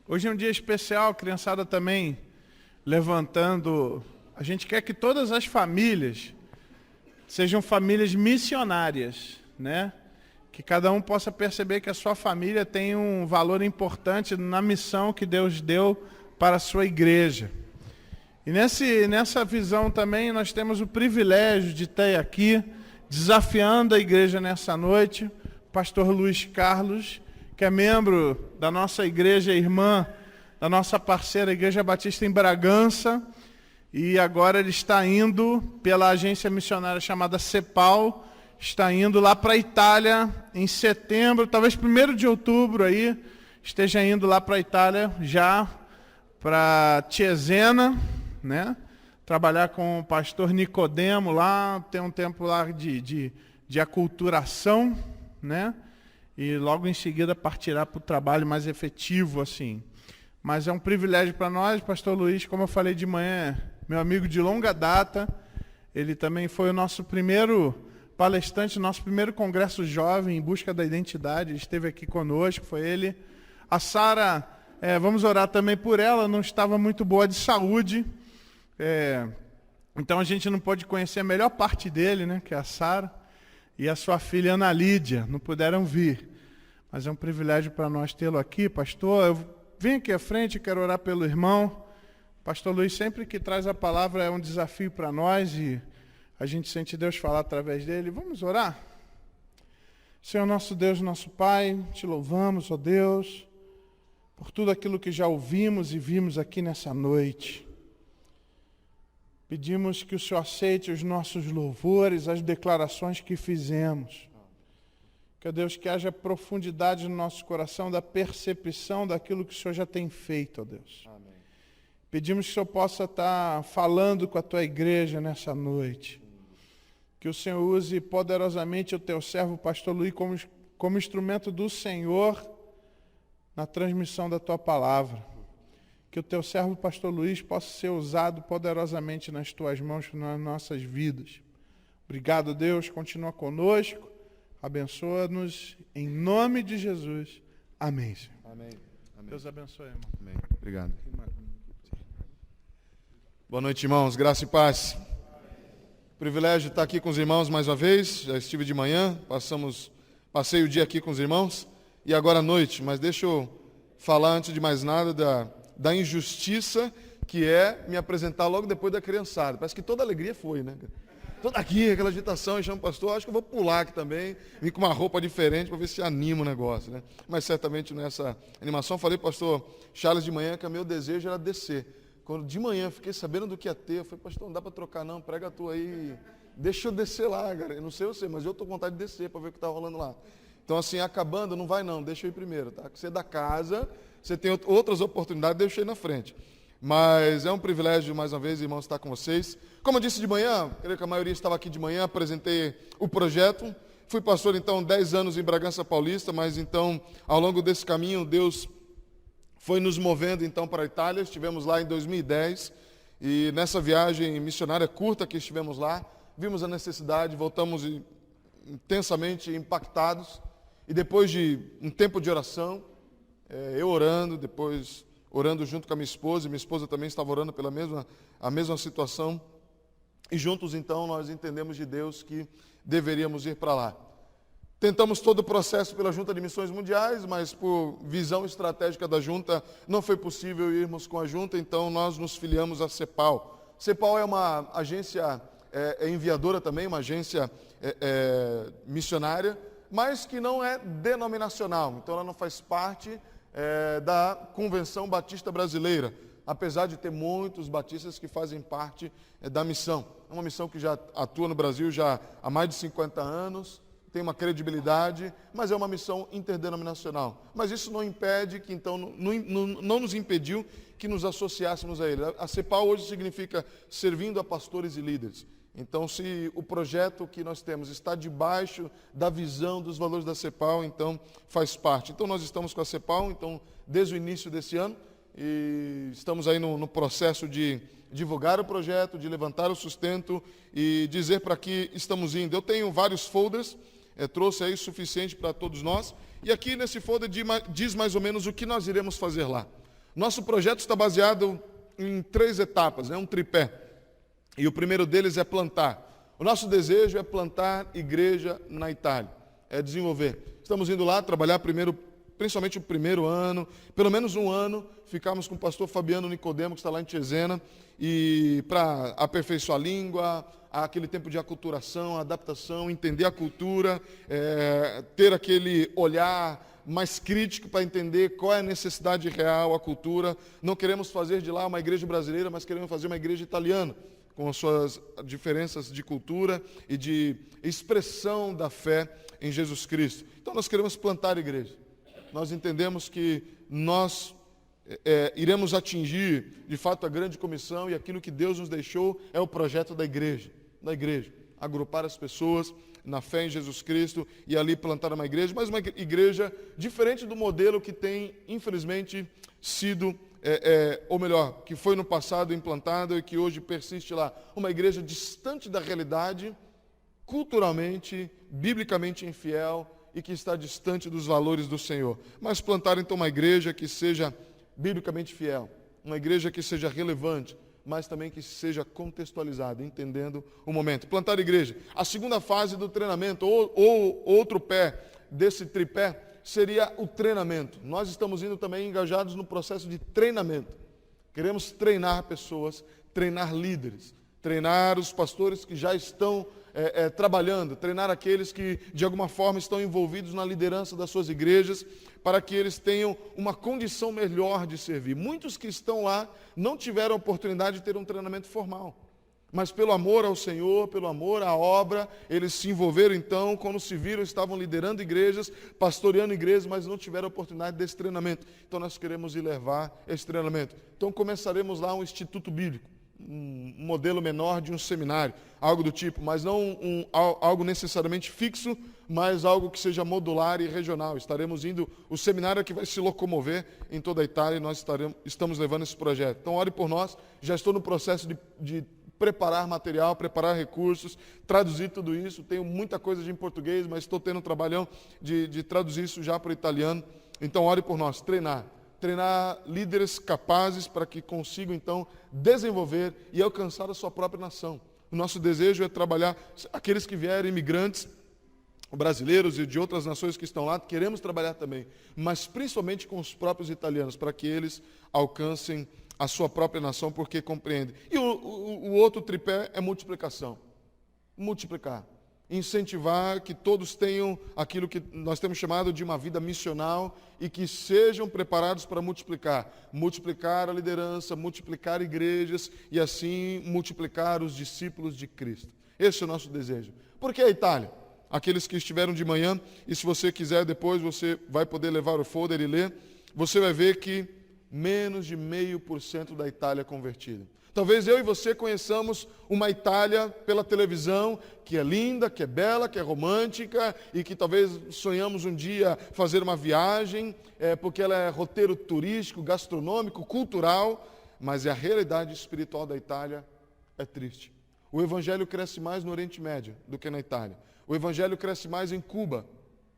Hoje é um dia especial, a criançada também levantando. A gente quer que todas as famílias sejam famílias missionárias, né? Que cada um possa perceber que a sua família tem um valor importante na missão que Deus deu para a sua igreja. E nessa visão também nós temos o privilégio de ter aqui, desafiando a igreja nessa noite, o pastor Luiz Carlos, que é membro da nossa igreja, irmã da nossa parceira Igreja Batista em Bragança, e agora ele está indo pela agência missionária chamada CEPAL, está indo lá para a Itália em setembro, talvez 1º de outubro aí, esteja indo lá para a Itália já para Cesena, né? Trabalhar com o pastor Nicodemo lá, ter um tempo lá de aculturação, né? E logo em seguida partirá para o trabalho mais efetivo, assim. Mas é um privilégio para nós, pastor Luiz, como eu falei de manhã, meu amigo de longa data, ele também foi o nosso primeiro palestrante, nosso primeiro congresso jovem em busca da identidade, ele esteve aqui conosco, foi ele. A Sara, vamos orar também por ela, não estava muito boa de saúde, então a gente não pôde conhecer a melhor parte dele, né, que é a Sara, e a sua filha Ana Lídia, não puderam vir. Mas é um privilégio para nós tê-lo aqui, pastor. Eu venho aqui à frente, quero orar pelo irmão. Pastor Luiz, sempre que traz a palavra é um desafio para nós e a gente sente Deus falar através dele. Vamos orar? Senhor nosso Deus, nosso Pai, te louvamos, ó Deus, por tudo aquilo que já ouvimos e vimos aqui nessa noite. Pedimos que o Senhor aceite os nossos louvores, as declarações que fizemos. Que, ó Deus, que haja profundidade no nosso coração da percepção daquilo que o Senhor já tem feito, ó Deus. Amém. Pedimos que o Senhor possa estar falando com a tua igreja nessa noite. Que o Senhor use poderosamente o teu servo, pastor Luiz, como instrumento do Senhor na transmissão da tua palavra. Que o teu servo, pastor Luiz, possa ser usado poderosamente nas tuas mãos, nas nossas vidas. Obrigado, Deus. Continua conosco. Abençoa-nos em nome de Jesus. Amém, Senhor. Amém. Amém. Deus abençoe, irmão. Amém. Obrigado. Boa noite, irmãos. Graça e paz. Privilégio estar aqui com os irmãos mais uma vez. Já estive de manhã, passei o dia aqui com os irmãos e agora à noite. Mas deixa eu falar antes de mais nada da injustiça que é me apresentar logo depois da criançada. Parece que toda alegria foi, né? Toda aqui, aquela agitação, e chama o pastor, acho que eu vou pular aqui também, vir com uma roupa diferente para ver se anima o negócio, né? Mas certamente nessa animação, falei para o pastor Charles de manhã que o meu desejo era descer. Quando de manhã fiquei sabendo do que ia ter, eu falei, pastor, não dá para trocar não, prega a tua aí, deixa eu descer lá, cara. Eu não sei você, mas eu estou com vontade de descer para ver o que está rolando lá. Então assim, acabando, não vai não, deixa eu ir primeiro, tá? Você é da casa, você tem outras oportunidades, deixa eu ir na frente. Mas é um privilégio, mais uma vez, irmãos, estar com vocês. Como eu disse de manhã, creio que a maioria estava aqui de manhã, apresentei o projeto. Fui pastor, então, 10 anos em Bragança Paulista, mas, então, ao longo desse caminho, Deus foi nos movendo, então, para a Itália. Estivemos lá em 2010 e nessa viagem missionária curta que estivemos lá, vimos a necessidade, voltamos intensamente impactados. E depois de um tempo de oração, eu orando, depois orando junto com a minha esposa também estava orando pela a mesma situação, e juntos então nós entendemos de Deus que deveríamos ir para lá. Tentamos todo o processo pela Junta de Missões Mundiais, mas por visão estratégica da Junta não foi possível irmos com a Junta, então nós nos filiamos à CEPAL. CEPAL é uma agência enviadora também, uma agência missionária, mas que não é denominacional, então ela não faz parte da Convenção Batista Brasileira, apesar de ter muitos batistas que fazem parte da missão. É uma missão que já atua no Brasil já há mais de 50 anos, tem uma credibilidade, mas é uma missão interdenominacional. Mas isso não impede que, então, não nos impediu que nos associássemos a ele. A CEPAL hoje significa servindo a pastores e líderes. Então, se o projeto que nós temos está debaixo da visão dos valores da CEPAL, então faz parte. Então, nós estamos com a CEPAL, então, desde o início desse ano, e estamos aí no processo de divulgar o projeto, de levantar o sustento e dizer para que estamos indo. Eu tenho vários folders, trouxe aí o suficiente para todos nós, e aqui nesse folder diz mais ou menos o que nós iremos fazer lá. Nosso projeto está baseado em 3 etapas, um tripé. E o primeiro deles é plantar. O nosso desejo é plantar igreja na Itália, é desenvolver. Estamos indo lá trabalhar principalmente o primeiro ano, pelo menos um ano, ficamos com o pastor Fabiano Nicodemo, que está lá em Cesena, e para aperfeiçoar a língua, aquele tempo de aculturação, adaptação, entender a cultura, ter aquele olhar mais crítico para entender qual é a necessidade real, a cultura. Não queremos fazer de lá uma igreja brasileira, mas queremos fazer uma igreja italiana, com as suas diferenças de cultura e de expressão da fé em Jesus Cristo. Então nós queremos plantar igreja. Nós entendemos que nós iremos atingir, de fato, a grande comissão, e aquilo que Deus nos deixou é o projeto da igreja. Agrupar as pessoas na fé em Jesus Cristo e ali plantar uma igreja, mas uma igreja diferente do modelo que tem, infelizmente, sido, ou melhor, que foi no passado implantado e que hoje persiste lá. Uma igreja distante da realidade, culturalmente, biblicamente infiel, e que está distante dos valores do Senhor. Mas plantar então uma igreja que seja biblicamente fiel, uma igreja que seja relevante, mas também que seja contextualizada, entendendo o momento. Plantar igreja. A segunda fase do treinamento, ou outro pé desse tripé, seria o treinamento. Nós estamos indo também engajados no processo de treinamento. Queremos treinar pessoas, treinar líderes, treinar os pastores que já estão trabalhando, treinar aqueles que de alguma forma estão envolvidos na liderança das suas igrejas, para que eles tenham uma condição melhor de servir. Muitos que estão lá não tiveram a oportunidade de ter um treinamento formal, mas pelo amor ao Senhor, pelo amor à obra, eles se envolveram então, quando se viram, estavam liderando igrejas, pastoreando igrejas, mas não tiveram a oportunidade desse treinamento. Então nós queremos ir levar esse treinamento. Então começaremos lá um instituto bíblico, um modelo menor de um seminário, algo do tipo, mas não algo necessariamente fixo, mas algo que seja modular e regional. Estaremos indo, o seminário que vai se locomover em toda a Itália, e nós estamos levando esse projeto. Então ore por nós, já estou no processo de preparar material, preparar recursos, traduzir tudo isso. Tenho muita coisa em português, mas estou tendo um trabalhão de traduzir isso já para o italiano. Então ore por nós, treinar líderes capazes para que consigam, então, desenvolver e alcançar a sua própria nação. O nosso desejo é trabalhar, aqueles que vierem, imigrantes, brasileiros e de outras nações que estão lá, queremos trabalhar também, mas principalmente com os próprios italianos, para que eles alcancem a sua própria nação, porque compreendem. E o outro tripé é multiplicação. Multiplicar. Incentivar que todos tenham aquilo que nós temos chamado de uma vida missional e que sejam preparados para multiplicar. Multiplicar a liderança, multiplicar igrejas e assim multiplicar os discípulos de Cristo. Esse é o nosso desejo. Por que a Itália? Aqueles que estiveram de manhã, e se você quiser depois você vai poder levar o folder e ler, você vai ver que menos de 0,5% da Itália é convertida. Talvez eu e você conheçamos uma Itália pela televisão, que é linda, que é bela, que é romântica, e que talvez sonhamos um dia fazer uma viagem, porque ela é roteiro turístico, gastronômico, cultural, mas a realidade espiritual da Itália é triste. O Evangelho cresce mais no Oriente Médio do que na Itália. O Evangelho cresce mais em Cuba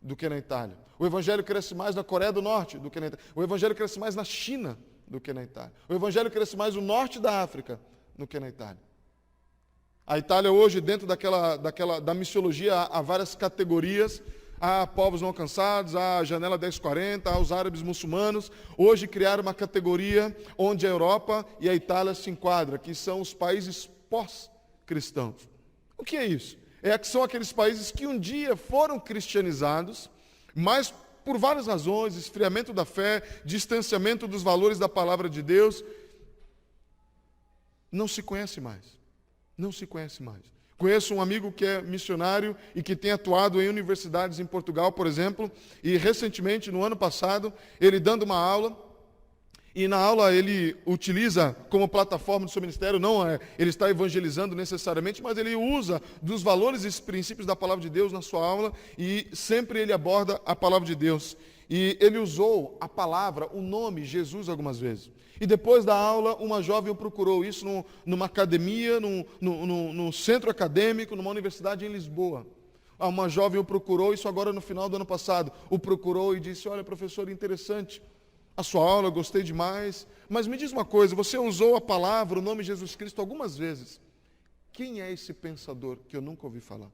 do que na Itália. O Evangelho cresce mais na Coreia do Norte do que na Itália. O Evangelho cresce mais na China do que na Itália. O Evangelho cresce mais no norte da África do que na Itália. A Itália hoje, dentro da missiologia, há várias categorias. Há povos não alcançados, há a Janela 1040, há os árabes muçulmanos. Hoje criaram uma categoria onde a Europa e a Itália se enquadram, que são os países pós-cristãos. O que é isso? São aqueles países que um dia foram cristianizados, mas por várias razões, esfriamento da fé, distanciamento dos valores da palavra de Deus, não se conhece mais. Não se conhece mais. Conheço um amigo que é missionário e que tem atuado em universidades em Portugal, por exemplo, e recentemente, no ano passado, ele dando uma aula, e na aula ele utiliza como plataforma do seu ministério, ele está evangelizando necessariamente, mas ele usa dos valores e princípios da palavra de Deus na sua aula, e sempre ele aborda a palavra de Deus. E ele usou a palavra, o nome Jesus algumas vezes. E depois da aula, uma jovem o procurou, isso numa academia, num centro acadêmico, numa universidade em Lisboa. Uma jovem o procurou, isso agora no final do ano passado, o procurou e disse: olha, professor, interessante. a sua aula, eu gostei demais. Mas me diz uma coisa, você usou a palavra, o nome Jesus Cristo algumas vezes. Quem é esse pensador que eu nunca ouvi falar?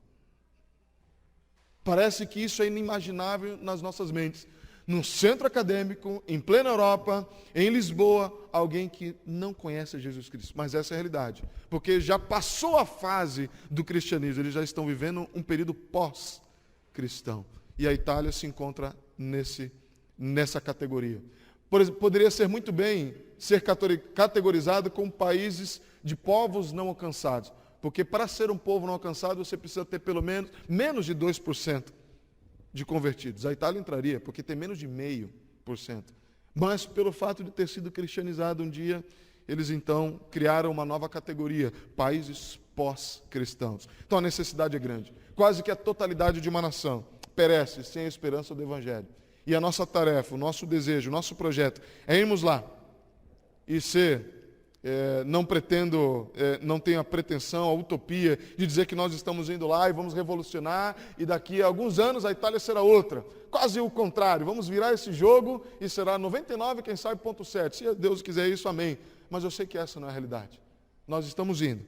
Parece que isso é inimaginável nas nossas mentes. Num centro acadêmico, em plena Europa, em Lisboa, alguém que não conhece Jesus Cristo. Mas essa é a realidade. Porque já passou a fase do cristianismo, eles já estão vivendo um período pós-cristão. E a Itália se encontra nessa categoria. Por exemplo, poderia ser muito bem ser categorizado como países de povos não alcançados. Porque para ser um povo não alcançado, você precisa ter pelo menos de 2% de convertidos. A Itália entraria, porque tem menos de 0,5%. Mas pelo fato de ter sido cristianizado um dia, eles então criaram uma nova categoria, países pós-cristãos. Então a necessidade é grande. Quase que a totalidade de uma nação perece sem a esperança do Evangelho. E a nossa tarefa, o nosso desejo, o nosso projeto é irmos lá e ser... não tenho a pretensão, a utopia de dizer que nós estamos indo lá e vamos revolucionar e daqui a alguns anos a Itália será outra. Quase o contrário, vamos virar esse jogo e será 99, quem sabe, 0,7. Se Deus quiser isso, amém. Mas eu sei que essa não é a realidade. Nós estamos indo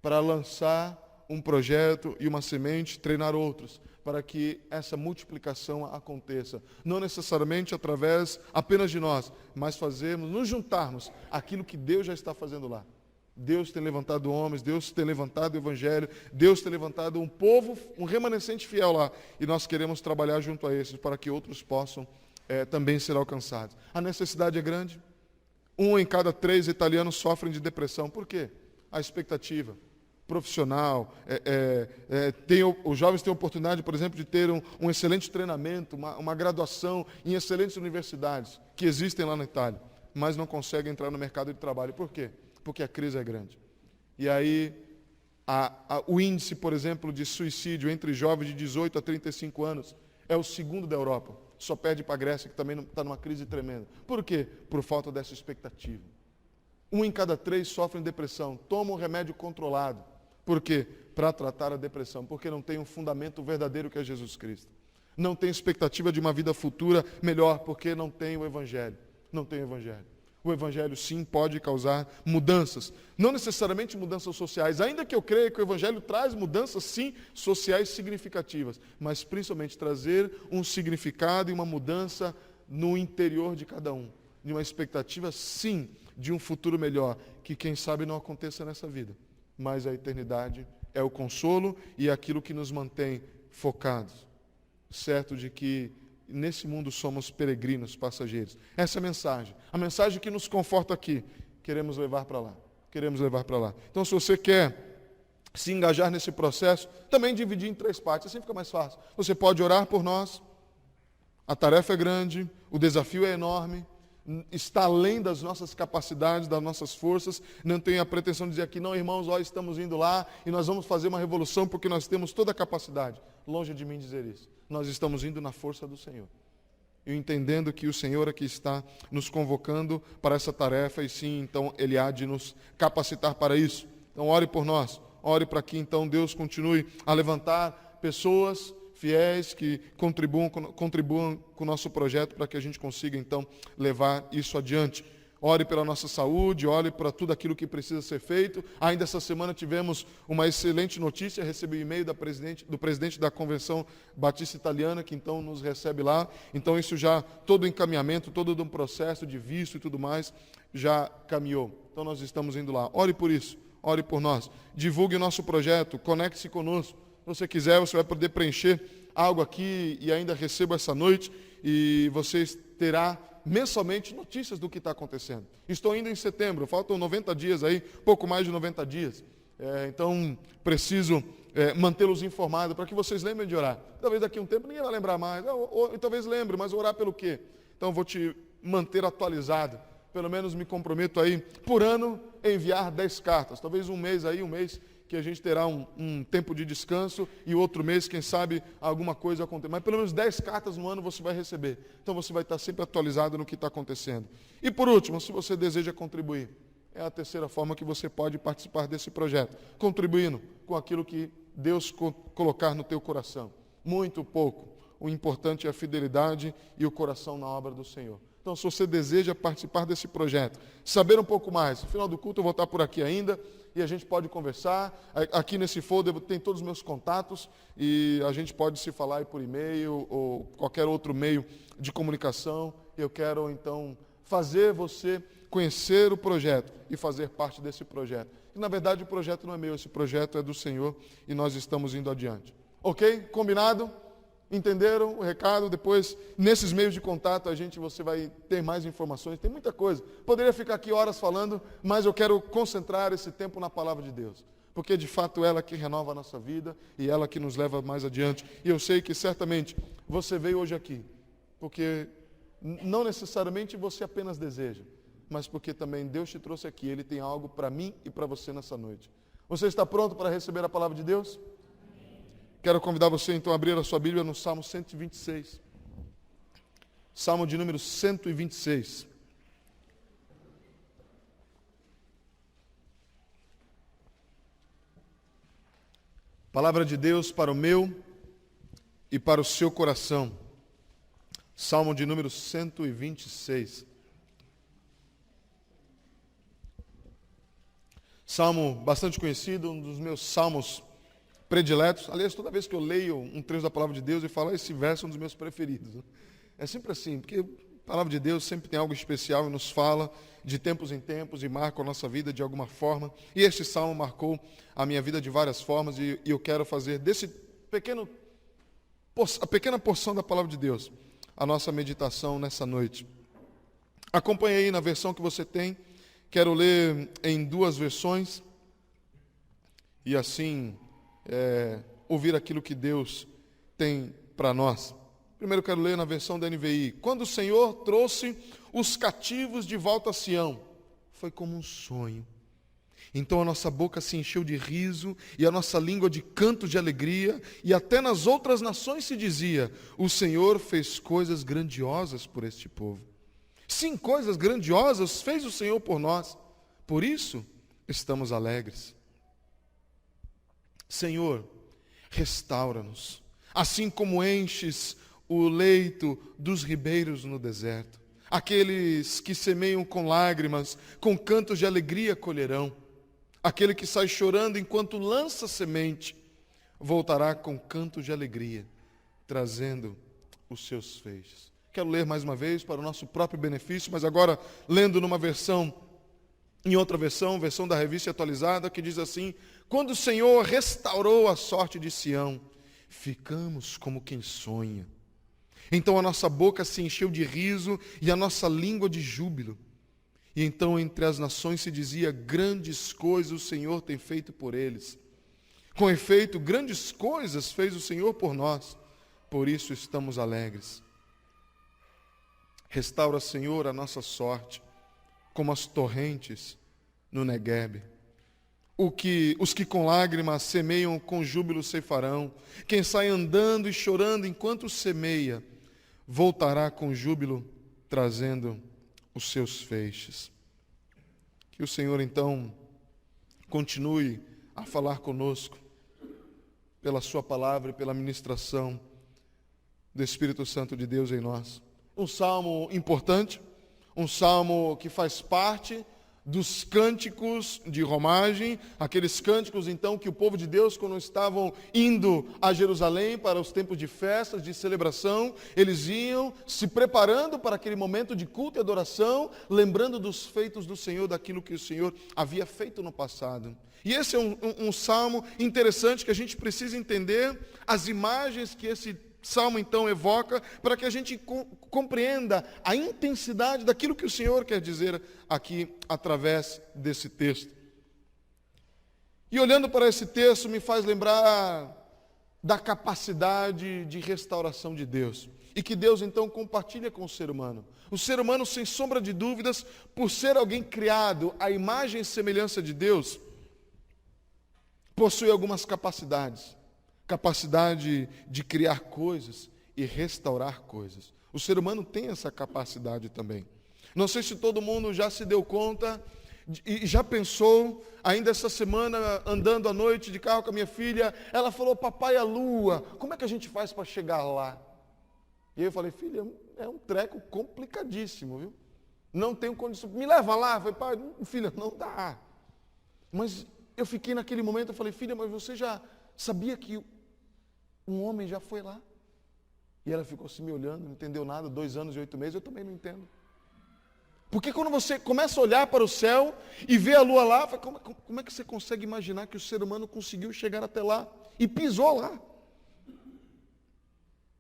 para lançar um projeto e uma semente, treinar outros, para que essa multiplicação aconteça. Não necessariamente através apenas de nós, mas nos juntarmos aquilo que Deus já está fazendo lá. Deus tem levantado homens, Deus tem levantado o Evangelho, Deus tem levantado um povo, um remanescente fiel lá. E nós queremos trabalhar junto a esses para que outros possam também ser alcançados. A necessidade é grande. 1 em cada 3 italianos sofrem de depressão. Por quê? A expectativa profissional, os jovens têm a oportunidade, por exemplo, de ter um excelente treinamento, uma graduação em excelentes universidades que existem lá na Itália, mas não conseguem entrar no mercado de trabalho. Por quê? Porque a crise é grande. E aí, o índice, por exemplo, de suicídio entre jovens de 18 a 35 anos é o segundo da Europa. Só perde para a Grécia, que também está numa crise tremenda. Por quê? Por falta dessa expectativa. 1 em cada 3 sofrem depressão, tomam um remédio controlado. Por quê? Para tratar a depressão, porque não tem um fundamento verdadeiro que é Jesus Cristo. Não tem expectativa de uma vida futura melhor, porque não tem o Evangelho. Não tem o Evangelho. O Evangelho, sim, pode causar mudanças. Não necessariamente mudanças sociais, ainda que eu creia que o Evangelho traz mudanças, sim, sociais significativas, mas principalmente trazer um significado e uma mudança no interior de cada um. De uma expectativa, sim, de um futuro melhor, que quem sabe não aconteça nessa vida. Mas a eternidade é o consolo e é aquilo que nos mantém focados, certo de que nesse mundo somos peregrinos, passageiros. Essa é a mensagem que nos conforta aqui, queremos levar para lá, Então, se você quer se engajar nesse processo, também dividir em 3 partes, assim fica mais fácil. Você pode orar por nós, a tarefa é grande, o desafio é enorme, está além das nossas capacidades, das nossas forças. Não tenho a pretensão de dizer aqui, não, irmãos, estamos indo lá e nós vamos fazer uma revolução porque nós temos toda a capacidade. Longe de mim dizer isso. Nós estamos indo na força do Senhor. E entendendo que o Senhor aqui está nos convocando para essa tarefa e sim, então, Ele há de nos capacitar para isso. Então, ore por nós. Ore para que, então, Deus continue a levantar pessoas fiéis que contribuam com o nosso projeto para que a gente consiga, então, levar isso adiante. Ore pela nossa saúde, ore para tudo aquilo que precisa ser feito. Ainda essa semana tivemos uma excelente notícia, recebi um e-mail do presidente da Convenção Batista Italiana, que então nos recebe lá. Então isso já, todo o encaminhamento, todo um processo de visto e tudo mais, já caminhou. Então nós estamos indo lá. Ore por isso, ore por nós. Divulgue o nosso projeto, conecte-se conosco. Se você quiser, você vai poder preencher algo aqui e ainda recebo essa noite e você terá mensalmente notícias do que está acontecendo. Estou indo em setembro, faltam 90 dias aí, pouco mais de 90 dias. Então, preciso mantê-los informados para que vocês lembrem de orar. Talvez daqui a um tempo ninguém vai lembrar mais, ou talvez lembre, mas orar pelo quê? Então, vou te manter atualizado. Pelo menos me comprometo aí, por ano, enviar 10 cartas. Talvez um mês que a gente terá um tempo de descanso e outro mês, quem sabe, alguma coisa acontecer. Mas pelo menos 10 cartas no ano você vai receber. Então você vai estar sempre atualizado no que está acontecendo. E por último, se você deseja contribuir, é a terceira forma que você pode participar desse projeto. Contribuindo com aquilo que Deus colocar no teu coração. Muito pouco. O importante é a fidelidade e o coração na obra do Senhor. Então, se você deseja participar desse projeto, saber um pouco mais, no final do culto eu vou estar por aqui ainda, e a gente pode conversar. Aqui nesse folder tem todos os meus contatos, e a gente pode se falar aí por e-mail, ou qualquer outro meio de comunicação. Eu quero, então, fazer você conhecer o projeto e fazer parte desse projeto. E, na verdade, o projeto não é meu, esse projeto é do Senhor, e nós estamos indo adiante. Ok? Combinado? Entenderam o recado? Depois, nesses meios de contato, você vai ter mais informações. Tem muita coisa. Poderia ficar aqui horas falando, mas eu quero concentrar esse tempo na palavra de Deus. Porque, de fato, ela que renova a nossa vida e ela que nos leva mais adiante. E eu sei que, certamente, você veio hoje aqui. Porque não necessariamente você apenas deseja, mas porque também Deus te trouxe aqui. Ele tem algo para mim e para você nessa noite. Você está pronto para receber a palavra de Deus? Quero convidar você então a abrir a sua Bíblia no Salmo 126. Salmo de número 126. Palavra de Deus para o meu e para o seu coração. Salmo de número 126. Salmo bastante conhecido, um dos meus salmos prediletos. Aliás, toda vez que eu leio um trecho da palavra de Deus, eu falo, esse verso é um dos meus preferidos. É sempre assim, porque a palavra de Deus sempre tem algo especial e nos fala de tempos em tempos e marca a nossa vida de alguma forma. E este salmo marcou a minha vida de várias formas e eu quero fazer desse a pequena porção da palavra de Deus a nossa meditação nessa noite. Acompanhe aí na versão que você tem. Quero ler em duas versões e assim ouvir aquilo que Deus tem para nós. Primeiro quero ler na versão da NVI. Quando o Senhor trouxe os cativos de volta a Sião, foi como um sonho. Então a nossa boca se encheu de riso e a nossa língua de cantos de alegria, e até nas outras nações se dizia, o Senhor fez coisas grandiosas por este povo. Sim, coisas grandiosas fez o Senhor por nós, por isso estamos alegres. Senhor, restaura-nos, assim como enches o leito dos ribeiros no deserto. Aqueles que semeiam com lágrimas, com cantos de alegria colherão. Aquele que sai chorando enquanto lança semente, voltará com cantos de alegria, trazendo os seus feixes. Quero ler mais uma vez para o nosso próprio benefício, mas agora lendo em outra versão da Revista Atualizada, que diz assim: quando o Senhor restaurou a sorte de Sião, ficamos como quem sonha. Então a nossa boca se encheu de riso e a nossa língua de júbilo. E então entre as nações se dizia, grandes coisas o Senhor tem feito por eles. Com efeito, grandes coisas fez o Senhor por nós, por isso estamos alegres. Restaura, Senhor, a nossa sorte, como as torrentes no Neguebe. Os que com lágrimas semeiam, com júbilo ceifarão. Quem sai andando e chorando enquanto semeia, voltará com júbilo, trazendo os seus feixes. Que o Senhor, então, continue a falar conosco, pela sua palavra e pela ministração do Espírito Santo de Deus em nós. Um salmo importante, um salmo que faz parte dos cânticos de romagem, aqueles cânticos então que o povo de Deus, quando estavam indo a Jerusalém para os tempos de festas, de celebração, eles iam se preparando para aquele momento de culto e adoração, lembrando dos feitos do Senhor, daquilo que o Senhor havia feito no passado. E esse é um salmo interessante que a gente precisa entender as imagens que esse salmo então evoca, para que a gente compreenda a intensidade daquilo que o Senhor quer dizer aqui através desse texto. E olhando para esse texto me faz lembrar da capacidade de restauração de Deus, e que Deus então compartilha com o ser humano. O ser humano, sem sombra de dúvidas, por ser alguém criado à imagem e semelhança de Deus, possui algumas capacidade de criar coisas e restaurar coisas. O ser humano tem essa capacidade também. Não sei se todo mundo já se deu conta e já pensou, ainda essa semana, andando à noite de carro com a minha filha, ela falou, papai, a lua, como é que a gente faz para chegar lá? E aí eu falei, filha, é um treco complicadíssimo, viu? Não tenho condição. Me leva lá. Eu falei, pai, filha, não dá. Mas eu fiquei naquele momento, eu falei, filha, mas você já sabia que um homem já foi lá? E ela ficou assim me olhando, não entendeu nada, 2 anos e 8 meses, eu também não entendo. Porque quando você começa a olhar para o céu e vê a lua lá, como é que você consegue imaginar que o ser humano conseguiu chegar até lá e pisou lá?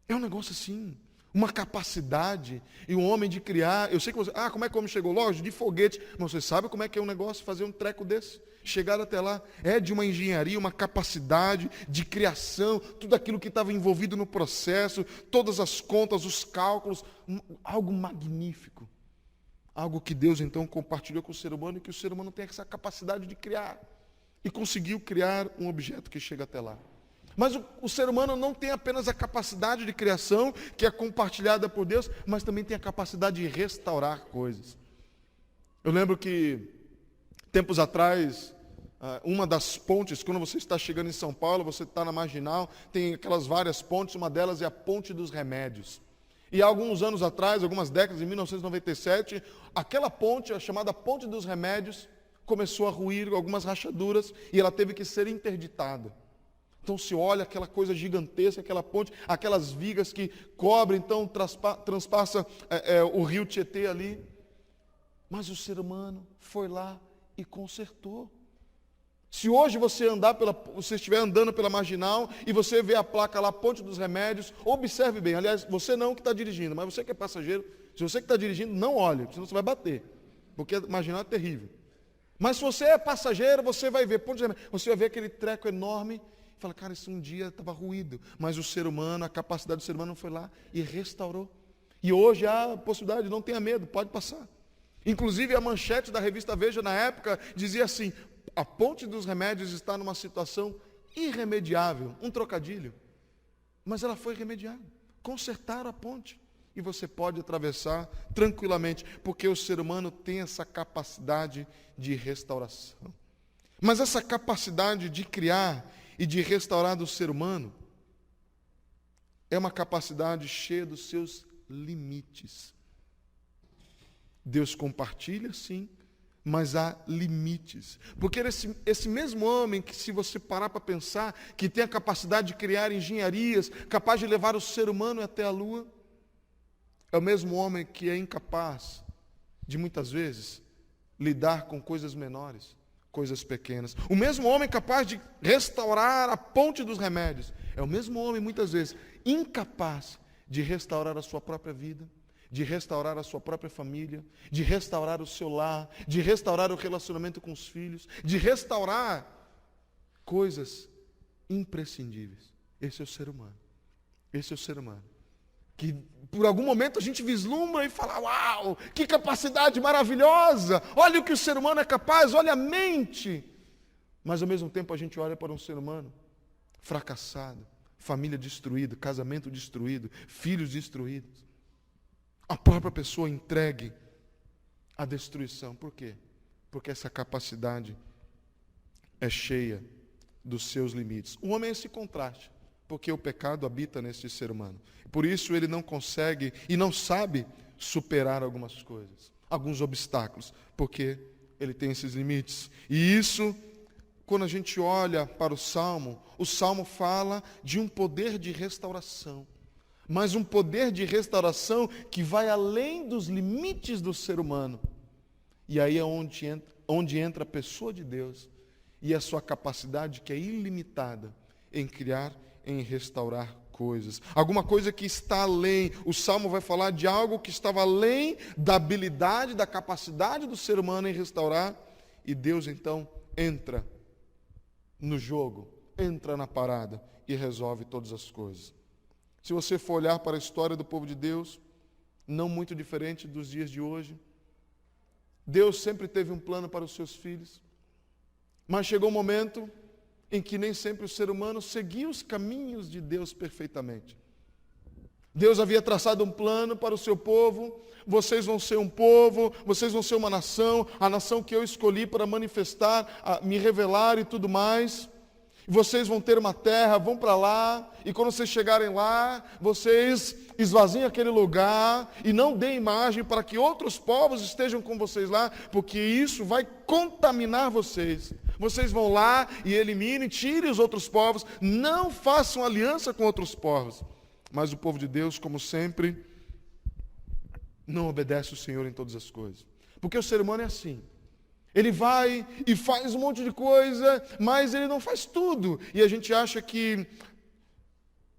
É um negócio assim, uma capacidade, e um homem de criar, eu sei que você, como é que o homem chegou? Lógico, de foguete, mas você sabe como é que é um negócio fazer um treco desse? Chegar até lá, é de uma engenharia, uma capacidade de criação, tudo aquilo que estava envolvido no processo, todas as contas, os cálculos, algo magnífico. Algo que Deus então compartilhou com o ser humano, e que o ser humano tem essa capacidade de criar. E conseguiu criar um objeto que chega até lá. Mas o ser humano não tem apenas a capacidade de criação, que é compartilhada por Deus, mas também tem a capacidade de restaurar coisas. Eu lembro que, tempos atrás, uma das pontes, quando você está chegando em São Paulo, você está na Marginal, tem aquelas várias pontes, uma delas é a Ponte dos Remédios. E há alguns anos atrás, algumas décadas, em 1997, aquela ponte, a chamada Ponte dos Remédios, começou a ruir, algumas rachaduras, e ela teve que ser interditada. Então se olha aquela coisa gigantesca, aquela ponte, aquelas vigas que cobrem, então transpassa o rio Tietê ali. Mas o ser humano foi lá e consertou. Se hoje você estiver andando pela Marginal e você vê a placa lá, Ponte dos Remédios, observe bem. Aliás, você não que está dirigindo, mas você que é passageiro, se você que está dirigindo, não olhe, senão você vai bater. Porque a Marginal é terrível. Mas se você é passageiro, você vai ver Ponte dos Remédios, você vai ver aquele treco enorme. Fala, cara, isso um dia estava ruído, mas o ser humano, a capacidade do ser humano foi lá e restaurou. E hoje há a possibilidade, não tenha medo, pode passar. Inclusive a manchete da revista Veja na época dizia assim, a Ponte dos Remédios está numa situação irremediável, um trocadilho. Mas ela foi remediada, consertaram a ponte. E você pode atravessar tranquilamente, porque o ser humano tem essa capacidade de restauração. Mas essa capacidade de criar e de restaurar do ser humano é uma capacidade cheia dos seus limites. Deus compartilha, sim, mas há limites. Porque esse mesmo homem, que se você parar para pensar, que tem a capacidade de criar engenharias, capaz de levar o ser humano até a lua, é o mesmo homem que é incapaz de, muitas vezes, lidar com coisas menores, coisas pequenas. O mesmo homem capaz de restaurar a Ponte dos Remédios, é o mesmo homem, muitas vezes, incapaz de restaurar a sua própria vida, de restaurar a sua própria família, de restaurar o seu lar, de restaurar o relacionamento com os filhos, de restaurar coisas imprescindíveis. Esse é o ser humano. Esse é o ser humano. Que por algum momento a gente vislumbra e fala, uau, que capacidade maravilhosa, olha o que o ser humano é capaz, olha a mente. Mas ao mesmo tempo a gente olha para um ser humano fracassado, família destruída, casamento destruído, filhos destruídos. A própria pessoa entregue à destruição. Por quê? Porque essa capacidade é cheia dos seus limites. O homem é esse contraste, porque o pecado habita nesse ser humano. Por isso ele não consegue e não sabe superar algumas coisas, alguns obstáculos, porque ele tem esses limites. E isso, quando a gente olha para o Salmo fala de um poder de restauração. Mas um poder de restauração que vai além dos limites do ser humano. E aí é onde entra a pessoa de Deus e a sua capacidade, que é ilimitada, em criar, em restaurar coisas. Alguma coisa que está além. O Salmo vai falar de algo que estava além da habilidade, da capacidade do ser humano em restaurar. E Deus então entra no jogo, entra na parada e resolve todas as coisas. Se você for olhar para a história do povo de Deus, não muito diferente dos dias de hoje, Deus sempre teve um plano para os seus filhos, mas chegou um momento em que nem sempre o ser humano seguia os caminhos de Deus perfeitamente. Deus havia traçado um plano para o seu povo, vocês vão ser um povo, vocês vão ser uma nação, a nação que eu escolhi para manifestar, me revelar e tudo mais. Vocês vão ter uma terra, vão para lá, e quando vocês chegarem lá, vocês esvaziem aquele lugar e não deem imagem para que outros povos estejam com vocês lá, porque isso vai contaminar vocês. Vocês vão lá e eliminem, tirem os outros povos, não façam aliança com outros povos. Mas o povo de Deus, como sempre, não obedece o Senhor em todas as coisas. Porque o ser humano é assim. Ele vai e faz um monte de coisa, mas ele não faz tudo. E a gente acha que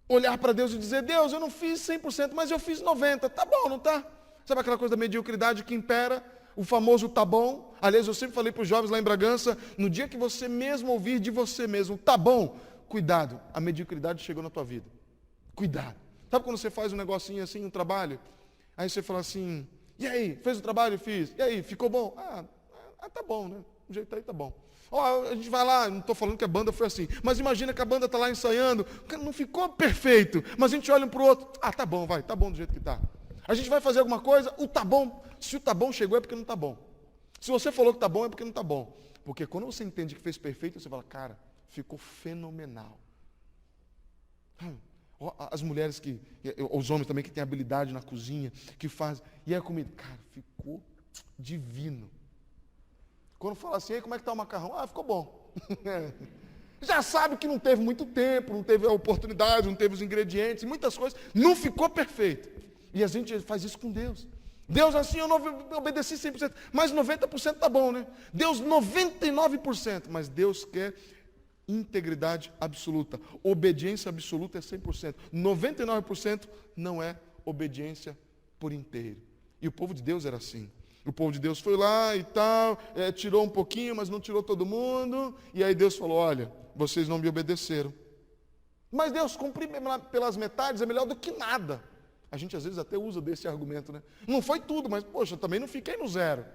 olhar para Deus e dizer, Deus, eu não fiz 100%, mas eu fiz 90%. Tá bom, não tá? Sabe aquela coisa da mediocridade que impera? O famoso tá bom. Aliás, eu sempre falei para os jovens lá em Bragança, no dia que você mesmo ouvir de você mesmo, tá bom, cuidado, a mediocridade chegou na tua vida. Cuidado. Sabe quando você faz um negocinho assim, um trabalho? Aí você fala assim, e aí, fez o trabalho? Fiz. E aí, ficou bom? Tá bom, né? Do jeito aí tá bom. A gente vai lá, não estou falando que a banda foi assim, mas imagina que a banda está lá ensaiando, não ficou perfeito, mas a gente olha um para o outro, tá bom, vai, tá bom do jeito que está. A gente vai fazer alguma coisa, o tá bom, se o tá bom chegou é porque não tá bom. Se você falou que tá bom é porque não tá bom. Porque quando você entende que fez perfeito, você fala, cara, ficou fenomenal. As mulheres os homens também que têm habilidade na cozinha, que fazem, e a comida, cara, ficou divino. Quando fala assim, como é que está o macarrão? Ficou bom. Já sabe que não teve muito tempo, não teve a oportunidade, não teve os ingredientes, muitas coisas, não ficou perfeito. E a gente faz isso com Deus. Deus assim, eu não obedeci 100%, mas 90% está bom, né? Deus 99%, mas Deus quer integridade absoluta. Obediência absoluta é 100%. 99% não é obediência por inteiro. E o povo de Deus era assim. O povo de Deus foi lá e tal, tirou um pouquinho, mas não tirou todo mundo. E aí Deus falou, olha, vocês não me obedeceram. Mas Deus, cumprir pelas metades é melhor do que nada. A gente às vezes até usa desse argumento, né? Não foi tudo, mas poxa, também não fiquei no zero.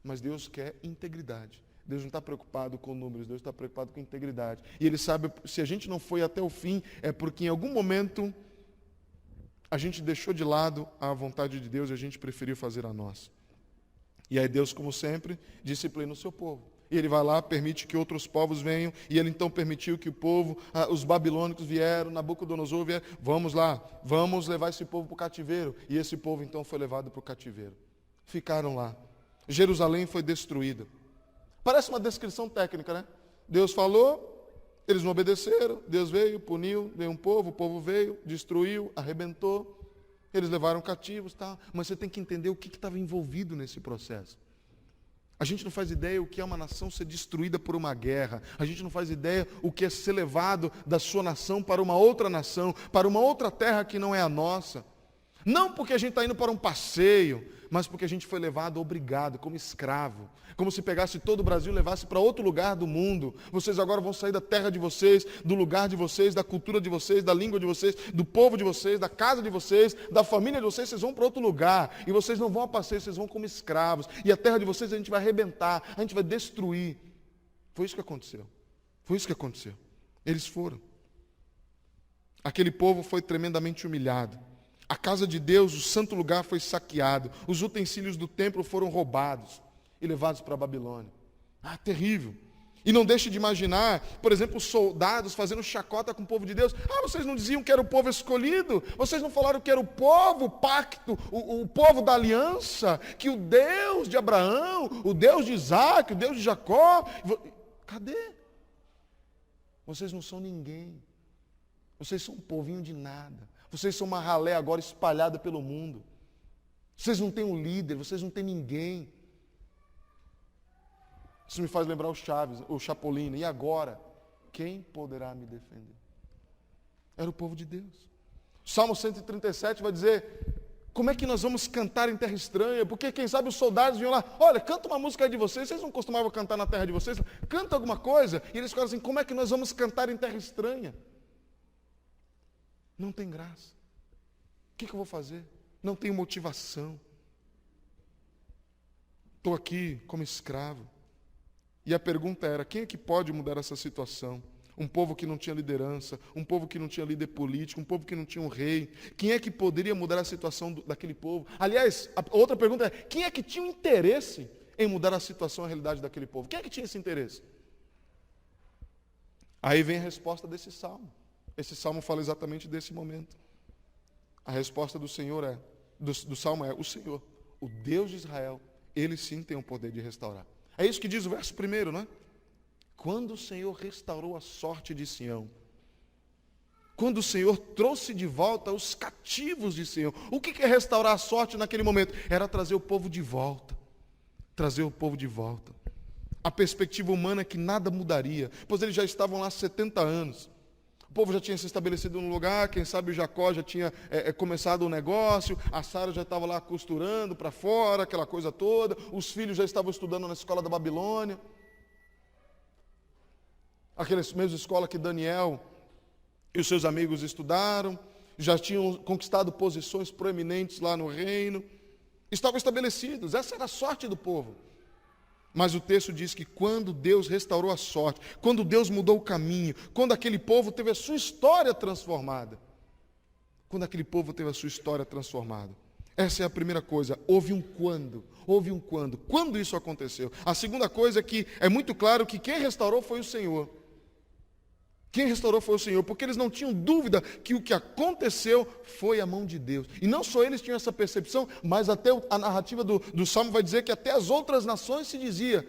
Mas Deus quer integridade. Deus não está preocupado com números, Deus está preocupado com integridade. E Ele sabe, se a gente não foi até o fim, é porque em algum momento a gente deixou de lado a vontade de Deus e a gente preferiu fazer a nossa. E aí Deus, como sempre, disciplina o seu povo. E Ele vai lá, permite que outros povos venham, e Ele então permitiu que o povo, os babilônicos vieram, Nabucodonosor vieram, vamos lá, vamos levar esse povo para o cativeiro. E esse povo então foi levado para o cativeiro. Ficaram lá. Jerusalém foi destruída. Parece uma descrição técnica, né? Deus falou, eles não obedeceram, Deus veio, puniu, veio um povo, o povo veio, destruiu, arrebentou. Eles levaram cativos, tá? Mas você tem que entender o que estava envolvido nesse processo. A gente não faz ideia o que é uma nação ser destruída por uma guerra. A gente não faz ideia o que é ser levado da sua nação para uma outra nação, para uma outra terra que não é a nossa. Não porque a gente está indo para um passeio, mas porque a gente foi levado obrigado, como escravo. Como se pegasse todo o Brasil e levasse para outro lugar do mundo. Vocês agora vão sair da terra de vocês, do lugar de vocês, da cultura de vocês, da língua de vocês, do povo de vocês, da casa de vocês, da família de vocês. Vocês vão para outro lugar. E vocês não vão a passeio, vocês vão como escravos. E a terra de vocês a gente vai arrebentar, a gente vai destruir. Foi isso que aconteceu. Foi isso que aconteceu. Eles foram. Aquele povo foi tremendamente humilhado. A casa de Deus, o santo lugar, foi saqueado. Os utensílios do templo foram roubados e levados para a Babilônia. Terrível. E não deixe de imaginar, por exemplo, os soldados fazendo chacota com o povo de Deus. Vocês não diziam que era o povo escolhido? Vocês não falaram que era o povo, o pacto, o povo da aliança? Que o Deus de Abraão, o Deus de Isaac, o Deus de Jacó... Cadê? Vocês não são ninguém. Vocês são um povinho de nada. Vocês são uma ralé agora espalhada pelo mundo. Vocês não têm um líder, vocês não têm ninguém. Isso me faz lembrar o Chaves, o Chapolin. E agora? Quem poderá me defender? Era o povo de Deus. Salmo 137 vai dizer, como é que nós vamos cantar em terra estranha? Porque quem sabe os soldados vinham lá, olha, canta uma música aí de vocês, vocês não costumavam cantar na terra de vocês? Canta alguma coisa. E eles ficaram assim, como é que nós vamos cantar em terra estranha? Não tem graça. O que eu vou fazer? Não tenho motivação. Estou aqui como escravo. E a pergunta era, quem é que pode mudar essa situação? Um povo que não tinha liderança, um povo que não tinha líder político, um povo que não tinha um rei. Quem é que poderia mudar a situação daquele povo? Aliás, a outra pergunta é, quem é que tinha um interesse em mudar a situação, a realidade daquele povo? Quem é que tinha esse interesse? Aí vem a resposta desse salmo. Esse salmo fala exatamente desse momento. A resposta do Senhor do salmo é: o Senhor, o Deus de Israel, Ele sim tem o poder de restaurar. É isso que diz o verso 1, não é? Quando o Senhor restaurou a sorte de Sião, quando o Senhor trouxe de volta os cativos de Sião. O que é restaurar a sorte naquele momento? Era trazer o povo de volta. Trazer o povo de volta. A perspectiva humana é que nada mudaria, pois eles já estavam lá há 70 anos. O povo já tinha se estabelecido no lugar, quem sabe o Jacó já tinha começado o negócio, a Sara já estava lá costurando para fora, aquela coisa toda, os filhos já estavam estudando na escola da Babilônia. Aquela mesma escola que Daniel e os seus amigos estudaram, já tinham conquistado posições proeminentes lá no reino, estavam estabelecidos, essa era a sorte do povo. Mas o texto diz que quando Deus restaurou a sorte, quando Deus mudou o caminho, quando aquele povo teve a sua história transformada, essa é a primeira coisa, houve um quando, quando isso aconteceu. A segunda coisa é que é muito claro que quem restaurou foi o Senhor. Quem restaurou foi o Senhor, porque eles não tinham dúvida que o que aconteceu foi a mão de Deus. E não só eles tinham essa percepção, mas até a narrativa do Salmo vai dizer que até as outras nações se dizia: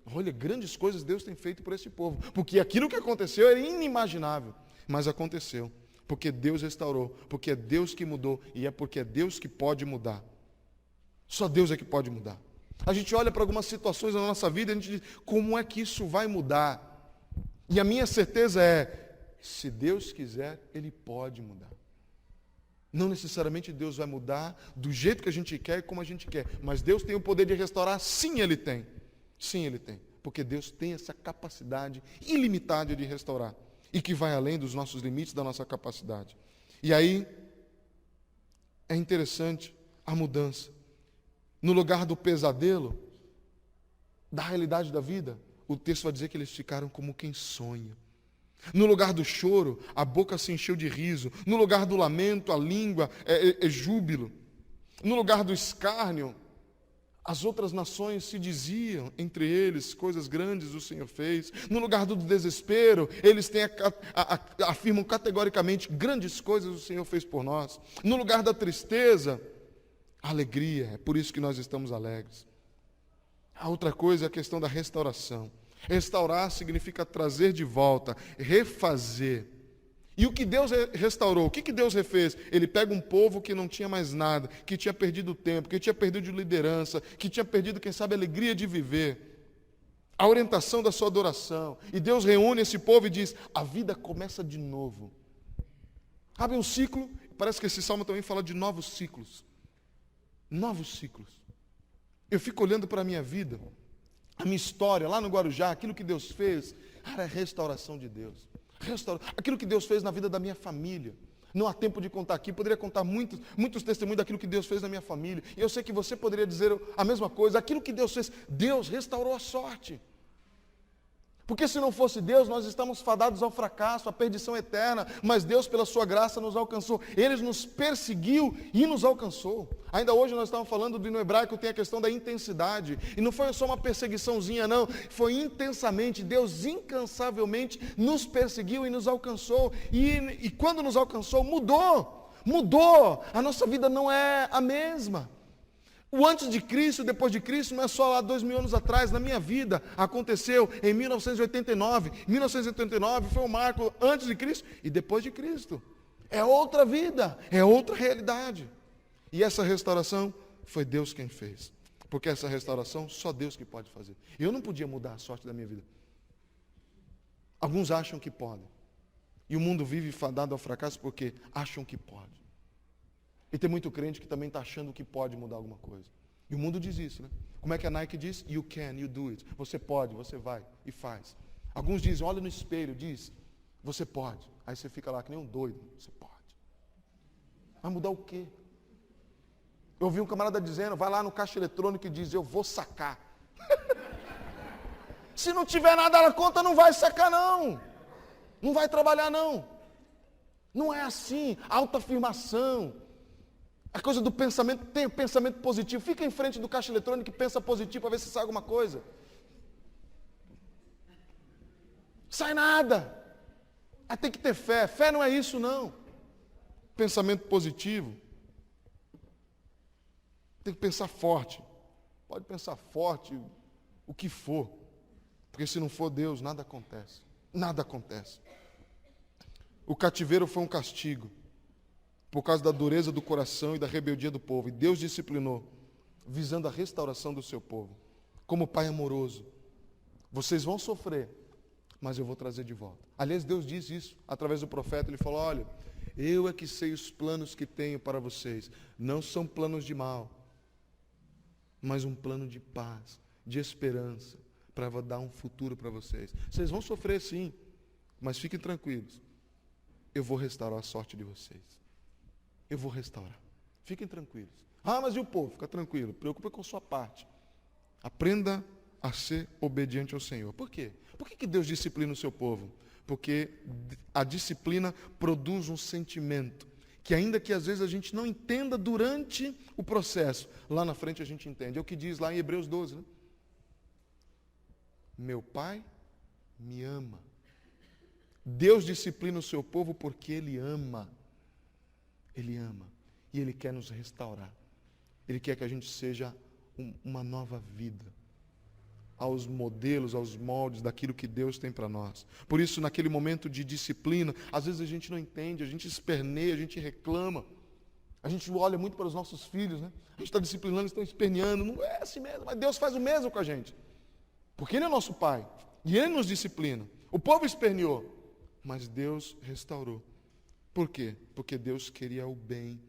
olha, grandes coisas Deus tem feito por esse povo. Porque aquilo que aconteceu era inimaginável, mas aconteceu. Porque Deus restaurou, porque é Deus que mudou, e é porque é Deus que pode mudar. Só Deus é que pode mudar. A gente olha para algumas situações na nossa vida e a gente diz: como é que isso vai mudar? E a minha certeza é, se Deus quiser, Ele pode mudar. Não necessariamente Deus vai mudar do jeito que a gente quer e como a gente quer, mas Deus tem o poder de restaurar, sim Ele tem. Sim Ele tem, porque Deus tem essa capacidade ilimitada de restaurar, e que vai além dos nossos limites, da nossa capacidade. E aí, é interessante a mudança. No lugar do pesadelo, da realidade da vida, o texto vai dizer que eles ficaram como quem sonha. No lugar do choro, a boca se encheu de riso. No lugar do lamento, a língua é júbilo. No lugar do escárnio, as outras nações se diziam entre eles: coisas grandes o Senhor fez. No lugar do desespero, eles afirmam categoricamente: grandes coisas o Senhor fez por nós. No lugar da tristeza, a alegria. É por isso que nós estamos alegres. A outra coisa é a questão da restauração. Restaurar significa trazer de volta, refazer. E o que Deus restaurou? O que Deus refez? Ele pega um povo que não tinha mais nada, que tinha perdido o tempo, que tinha perdido liderança, que tinha perdido, quem sabe, a alegria de viver, a orientação da sua adoração. E Deus reúne esse povo e diz: a vida começa de novo. Abre um ciclo, parece que esse salmo também fala de novos ciclos. Novos ciclos. Eu fico olhando para a minha vida, a minha história, lá no Guarujá, aquilo que Deus fez, era a restauração de Deus. Aquilo que Deus fez na vida da minha família. Não há tempo de contar aqui, poderia contar muitos testemunhos daquilo que Deus fez na minha família. E eu sei que você poderia dizer a mesma coisa. Aquilo que Deus fez, Deus restaurou a sorte. Porque se não fosse Deus, nós estamos fadados ao fracasso, à perdição eterna. Mas Deus, pela sua graça, nos alcançou. Ele nos perseguiu e nos alcançou. Ainda hoje nós estávamos falando no hebraico, tem a questão da intensidade. E não foi só uma perseguiçãozinha, não. Foi intensamente. Deus incansavelmente nos perseguiu e nos alcançou. E quando nos alcançou, mudou. Mudou. A nossa vida não é a mesma. O antes de Cristo, depois de Cristo, não é só lá 2000 anos atrás. Na minha vida aconteceu em 1989. 1989 foi um marco antes de Cristo e depois de Cristo. É outra vida, é outra realidade. E essa restauração foi Deus quem fez. Porque essa restauração só Deus que pode fazer. Eu não podia mudar a sorte da minha vida. Alguns acham que podem. E o mundo vive fadado ao fracasso porque acham que pode. E tem muito crente que também está achando que pode mudar alguma coisa. E o mundo diz isso, né? Como é que a Nike diz? You can, you do it. Você pode, você vai e faz. Alguns dizem, olha no espelho, diz, você pode. Aí você fica lá que nem um doido. Você pode. Vai mudar o quê? Eu ouvi um camarada dizendo, vai lá no caixa eletrônico e diz, eu vou sacar. Se não tiver nada na conta, não vai sacar não. Não vai trabalhar não. Não é assim. Autoafirmação. A coisa do pensamento, tem o pensamento positivo. Fica em frente do caixa eletrônico e pensa positivo para ver se sai alguma coisa. Sai nada. Tem que ter fé. Fé não é isso, não. Pensamento positivo. Tem que pensar forte. Pode pensar forte, o que for. Porque se não for Deus, nada acontece. Nada acontece. O cativeiro foi um castigo, por causa da dureza do coração e da rebeldia do povo. E Deus disciplinou, visando a restauração do seu povo. Como Pai amoroso, vocês vão sofrer, mas eu vou trazer de volta. Aliás, Deus diz isso, através do profeta. Ele falou, olha, eu é que sei os planos que tenho para vocês. Não são planos de mal, mas um plano de paz, de esperança, para dar um futuro para vocês. Vocês vão sofrer sim, mas fiquem tranquilos. Eu vou restaurar a sorte de vocês. Eu vou restaurar. Fiquem tranquilos. Mas e o povo? Fica tranquilo. Preocupe com a sua parte. Aprenda a ser obediente ao Senhor. Por quê? Por que Deus disciplina o seu povo? Porque a disciplina produz um sentimento que, ainda que às vezes a gente não entenda durante o processo, lá na frente a gente entende. É o que diz lá em Hebreus 12, né? Meu Pai me ama. Deus disciplina o seu povo porque Ele ama. Ele ama. E Ele quer nos restaurar. Ele quer que a gente seja uma nova vida. Aos modelos, aos moldes daquilo que Deus tem para nós. Por isso, naquele momento de disciplina, às vezes a gente não entende, a gente esperneia, a gente reclama. A gente olha muito para os nossos filhos, né? A gente está disciplinando, eles estão esperneando. Não é assim mesmo, mas Deus faz o mesmo com a gente. Porque Ele é nosso Pai. E Ele nos disciplina. O povo esperneou. Mas Deus restaurou. Por quê? Porque Deus queria o bem.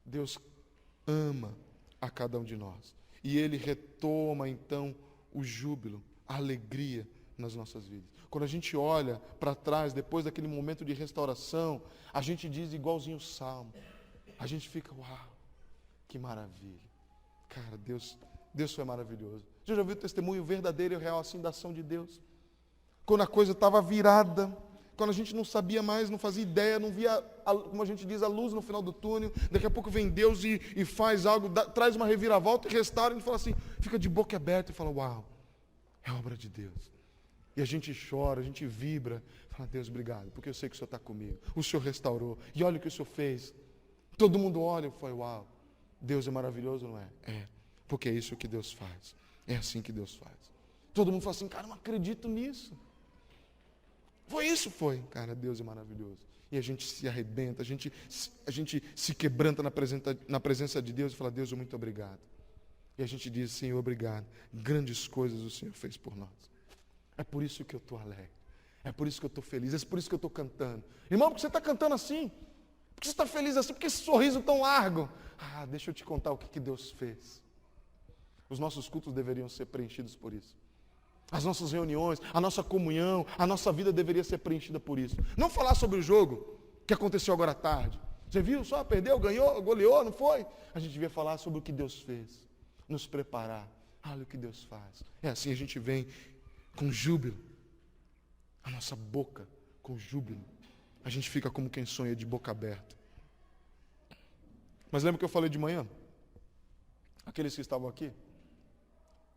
Deus ama a cada um de nós. E Ele retoma, então, o júbilo, a alegria nas nossas vidas. Quando a gente olha para trás, depois daquele momento de restauração, a gente diz igualzinho o Salmo. A gente fica, uau, que maravilha. Cara, Deus foi maravilhoso. Você já viu o testemunho verdadeiro e real assim da ação de Deus? Quando a coisa estava virada, quando a gente não sabia mais, não fazia ideia, não via, como a gente diz, a luz no final do túnel, daqui a pouco vem Deus e faz algo, traz uma reviravolta e restaura, e a gente fala assim, fica de boca aberta e fala, uau, é obra de Deus. E a gente chora, a gente vibra, fala, Deus, obrigado, porque eu sei que o Senhor está comigo, o Senhor restaurou, e olha o que o Senhor fez. Todo mundo olha e fala, uau, Deus é maravilhoso, não é? É, porque é isso que Deus faz, é assim que Deus faz. Todo mundo fala assim, cara, não acredito nisso. Foi isso, foi. Cara, Deus é maravilhoso. E a gente se arrebenta, a gente se quebranta na presença de Deus e fala, Deus, muito obrigado. E a gente diz, Senhor, obrigado. Grandes coisas o Senhor fez por nós. É por isso que eu estou alegre. É por isso que eu estou feliz. É por isso que eu estou cantando. Irmão, por que você está cantando assim? Por que você está feliz assim? Por que esse sorriso tão largo? Deixa eu te contar o que Deus fez. Os nossos cultos deveriam ser preenchidos por isso. As nossas reuniões, a nossa comunhão, a nossa vida deveria ser preenchida por isso. Não falar sobre o jogo que aconteceu agora à tarde. Você viu só? Perdeu, ganhou, goleou, não foi? A gente devia falar sobre o que Deus fez. Nos preparar. Olha o que Deus faz. É assim, a gente vem com júbilo. A nossa boca com júbilo. A gente fica como quem sonha de boca aberta. Mas lembra que eu falei de manhã? Aqueles que estavam aqui?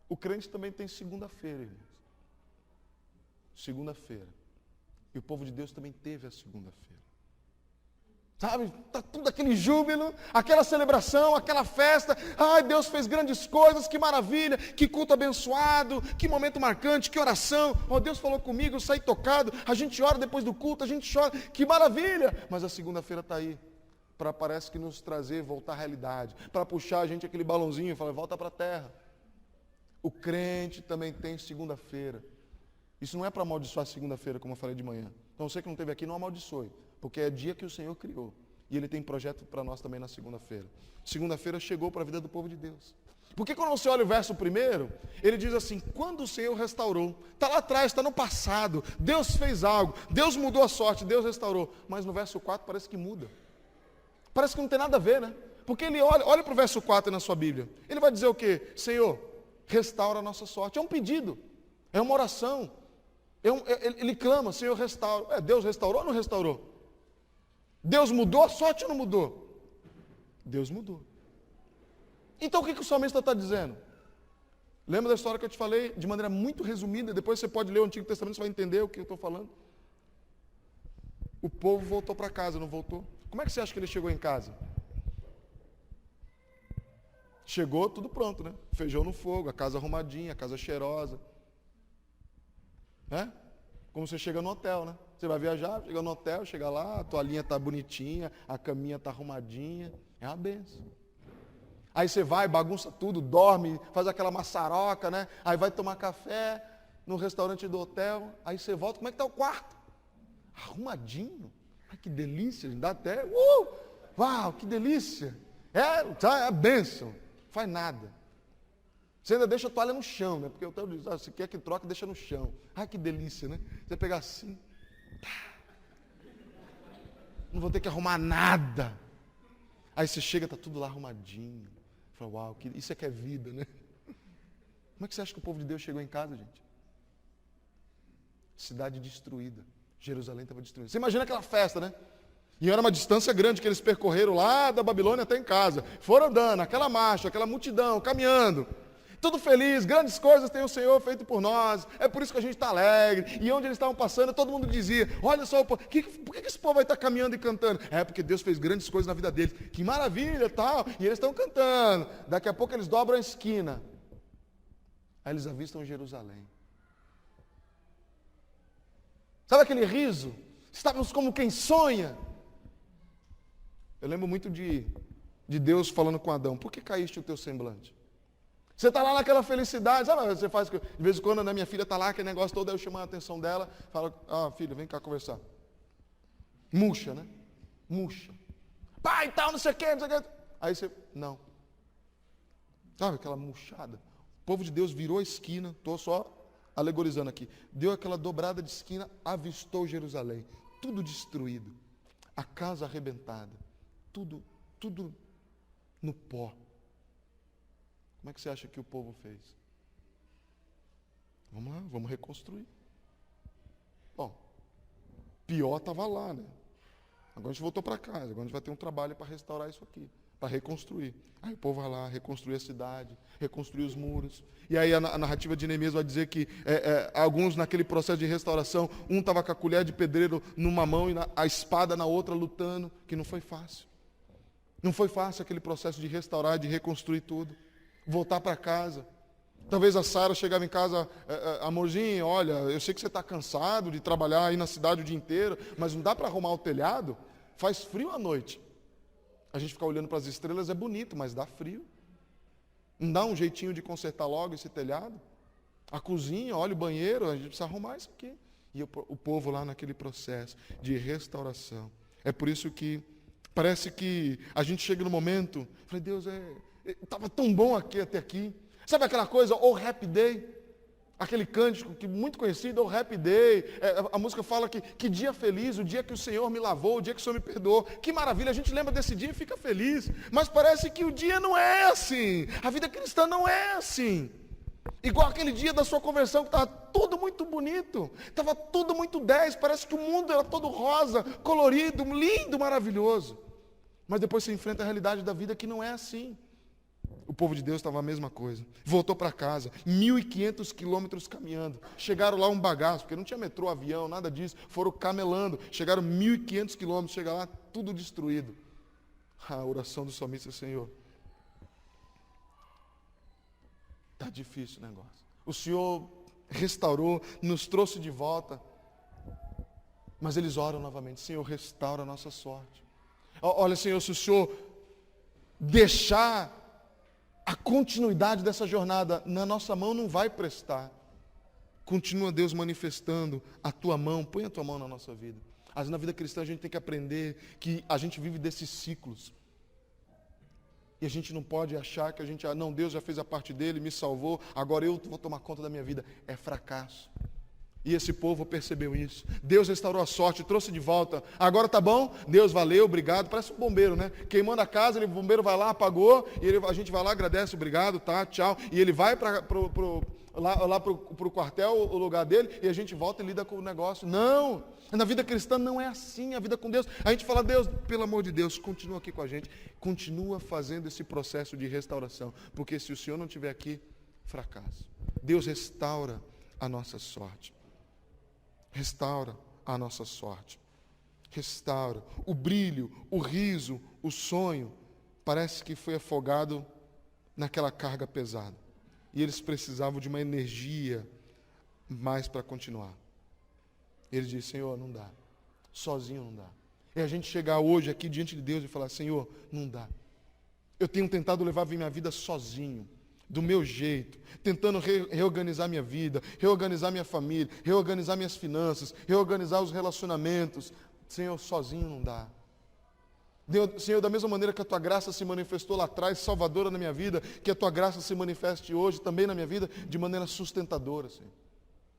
O crente também tem segunda-feira, irmãos. Segunda-feira. E o povo de Deus também teve a segunda-feira. Sabe, está tudo aquele júbilo, aquela celebração, aquela festa. Deus fez grandes coisas, que maravilha, que culto abençoado, que momento marcante, que oração. Deus falou comigo, eu saí tocado. A gente ora depois do culto, a gente chora, que maravilha. Mas a segunda-feira está aí, para parece que nos trazer, voltar à realidade, para puxar a gente aquele balãozinho e falar, volta para a terra. O crente também tem segunda-feira. Isso não é para amaldiçoar segunda-feira, como eu falei de manhã. Então você que não esteve aqui, não amaldiçoe, porque é dia que o Senhor criou. E Ele tem projeto para nós também na segunda-feira. Segunda-feira chegou para a vida do povo de Deus. Porque quando você olha o verso primeiro, ele diz assim, quando o Senhor restaurou. Está lá atrás, está no passado. Deus fez algo, Deus mudou a sorte, Deus restaurou. Mas no verso 4 parece que muda. Parece que não tem nada a ver, né? Porque ele olha para o verso 4 na sua Bíblia. Ele vai dizer o quê? Senhor, restaura a nossa sorte. É um pedido, é uma oração. Ele clama, Senhor, restaura. Deus restaurou ou não restaurou? Deus mudou a sorte ou não mudou? Deus mudou. Então o que o salmista está dizendo? Lembra da história que eu te falei de maneira muito resumida? Depois você pode ler o Antigo Testamento, você vai entender o que eu estou falando. O povo voltou para casa, não voltou? Como é que você acha que ele chegou em casa? Chegou tudo pronto, né? Feijão no fogo, a casa arrumadinha, a casa cheirosa. Né? Como você chega no hotel, né? Você vai viajar, chega no hotel, chega lá, a toalhinha tá bonitinha, a caminha tá arrumadinha. É uma benção. Aí você vai, bagunça tudo, dorme, faz aquela maçaroca, né? Aí vai tomar café no restaurante do hotel. Aí você volta, como é que tá o quarto? Arrumadinho. Ai, que delícia, dá até... Uau, que delícia. É bênção. Faz nada. Você ainda deixa a toalha no chão, né? Porque o hotel diz, você quer que troque, deixa no chão. Ai, que delícia, né? Você pegar assim... Não vou ter que arrumar nada. Aí você chega, tá tudo lá arrumadinho. Fala, uau, isso é que é vida, né? Como é que você acha que o povo de Deus chegou em casa, gente? Cidade destruída. Jerusalém estava destruída. Você imagina aquela festa, né? E era uma distância grande que eles percorreram lá da Babilônia até em casa. Foram andando, aquela marcha, aquela multidão, caminhando. Tudo feliz, grandes coisas tem o Senhor feito por nós. É por isso que a gente está alegre. E onde eles estavam passando, todo mundo dizia, olha só, por que esse povo vai estar caminhando e cantando? É porque Deus fez grandes coisas na vida deles. Que maravilha, tal. E eles estão cantando. Daqui a pouco eles dobram a esquina. Aí eles avistam Jerusalém. Sabe aquele riso? Estávamos como quem sonha. Eu lembro muito de Deus falando com Adão, por que caíste o teu semblante? Você está lá naquela felicidade, sabe, você faz, de vez em quando a minha filha está lá, aquele negócio todo, aí eu chamo a atenção dela, falo, filha, vem cá conversar. Murcha, né? Murcha. Pai, tal, não sei o quê, não sei o quê. Aí você, não. Sabe, aquela murchada. O povo de Deus virou a esquina, estou só alegorizando aqui, deu aquela dobrada de esquina, avistou Jerusalém, tudo destruído, a casa arrebentada, tudo no pó. Como é que você acha que o povo fez? Vamos lá, vamos reconstruir. Bom, pior estava lá, né? Agora a gente voltou para casa, agora a gente vai ter um trabalho para restaurar isso aqui, para reconstruir. Aí o povo vai lá, reconstruir a cidade, reconstruir os muros. E aí a narrativa de Neemias vai dizer que alguns naquele processo de restauração, um estava com a colher de pedreiro numa mão e a espada na outra lutando, que não foi fácil. Não foi fácil aquele processo de restaurar, de reconstruir tudo. Voltar para casa. Talvez a Sara chegava em casa, amorzinho, olha, eu sei que você está cansado de trabalhar aí na cidade o dia inteiro, mas não dá para arrumar o telhado? Faz frio à noite. A gente ficar olhando para as estrelas é bonito, mas dá frio. Não dá um jeitinho de consertar logo esse telhado? A cozinha, olha o banheiro, a gente precisa arrumar isso aqui. E o povo lá naquele processo de restauração. É por isso que parece que a gente chega no momento, falei, Deus, estava tão bom aqui até aqui. Sabe aquela coisa, oh happy day? Aquele cântico que muito conhecido, oh happy day. A música fala que dia feliz, o dia que o Senhor me lavou, o dia que o Senhor me perdoou. Que maravilha, a gente lembra desse dia e fica feliz. Mas parece que o dia não é assim. A vida cristã não é assim. Igual aquele dia da sua conversão que estava tudo muito bonito. Estava tudo muito 10, parece que o mundo era todo rosa, colorido, lindo, maravilhoso. Mas depois você enfrenta a realidade da vida que não é assim. O povo de Deus estava a mesma coisa. Voltou para casa, 1.500 quilômetros caminhando. Chegaram lá um bagaço, porque não tinha metrô, avião, nada disso. Foram camelando. Chegaram 1.500 quilômetros, chegaram lá, tudo destruído. A oração do salmista, Senhor. Está difícil o negócio. O Senhor restaurou, nos trouxe de volta. Mas eles oram novamente. Senhor, restaura a nossa sorte. Olha, Senhor, se o Senhor deixar a continuidade dessa jornada na nossa mão, não vai prestar. Continua, Deus, manifestando a tua mão. Põe a tua mão na nossa vida. Mas na vida cristã a gente tem que aprender que a gente vive desses ciclos. E a gente não pode achar que não, Deus já fez a parte dele, me salvou, agora eu vou tomar conta da minha vida. É fracasso. E esse povo percebeu isso. Deus restaurou a sorte, trouxe de volta. Agora tá bom? Deus, valeu, obrigado. Parece um bombeiro, né? Queimando a casa, o bombeiro vai lá, apagou, e a gente vai lá, agradece, obrigado, tá, tchau. E ele vai lá pro quartel, o lugar dele, e a gente volta e lida com o negócio. Não! Na vida cristã não é assim, a vida com Deus. A gente fala, Deus, pelo amor de Deus, continua aqui com a gente. Continua fazendo esse processo de restauração. Porque se o Senhor não estiver aqui, fracasso. Deus restaura a nossa sorte. Restaura a nossa sorte. restaura. O brilho, o riso, o sonho, parece que foi afogado naquela carga pesada. E eles precisavam de uma energia mais para continuar. Ele disse, Senhor, não dá. Sozinho não dá. É a gente chegar hoje aqui diante de Deus e falar, Senhor, não dá. Eu tenho tentado levar a minha vida sozinho, do meu jeito, tentando reorganizar minha vida, reorganizar minha família, reorganizar minhas finanças, reorganizar os relacionamentos. Senhor, sozinho não dá. Deus, Senhor, da mesma maneira que a Tua graça se manifestou lá atrás, salvadora na minha vida, que a Tua graça se manifeste hoje também na minha vida, de maneira sustentadora, Senhor.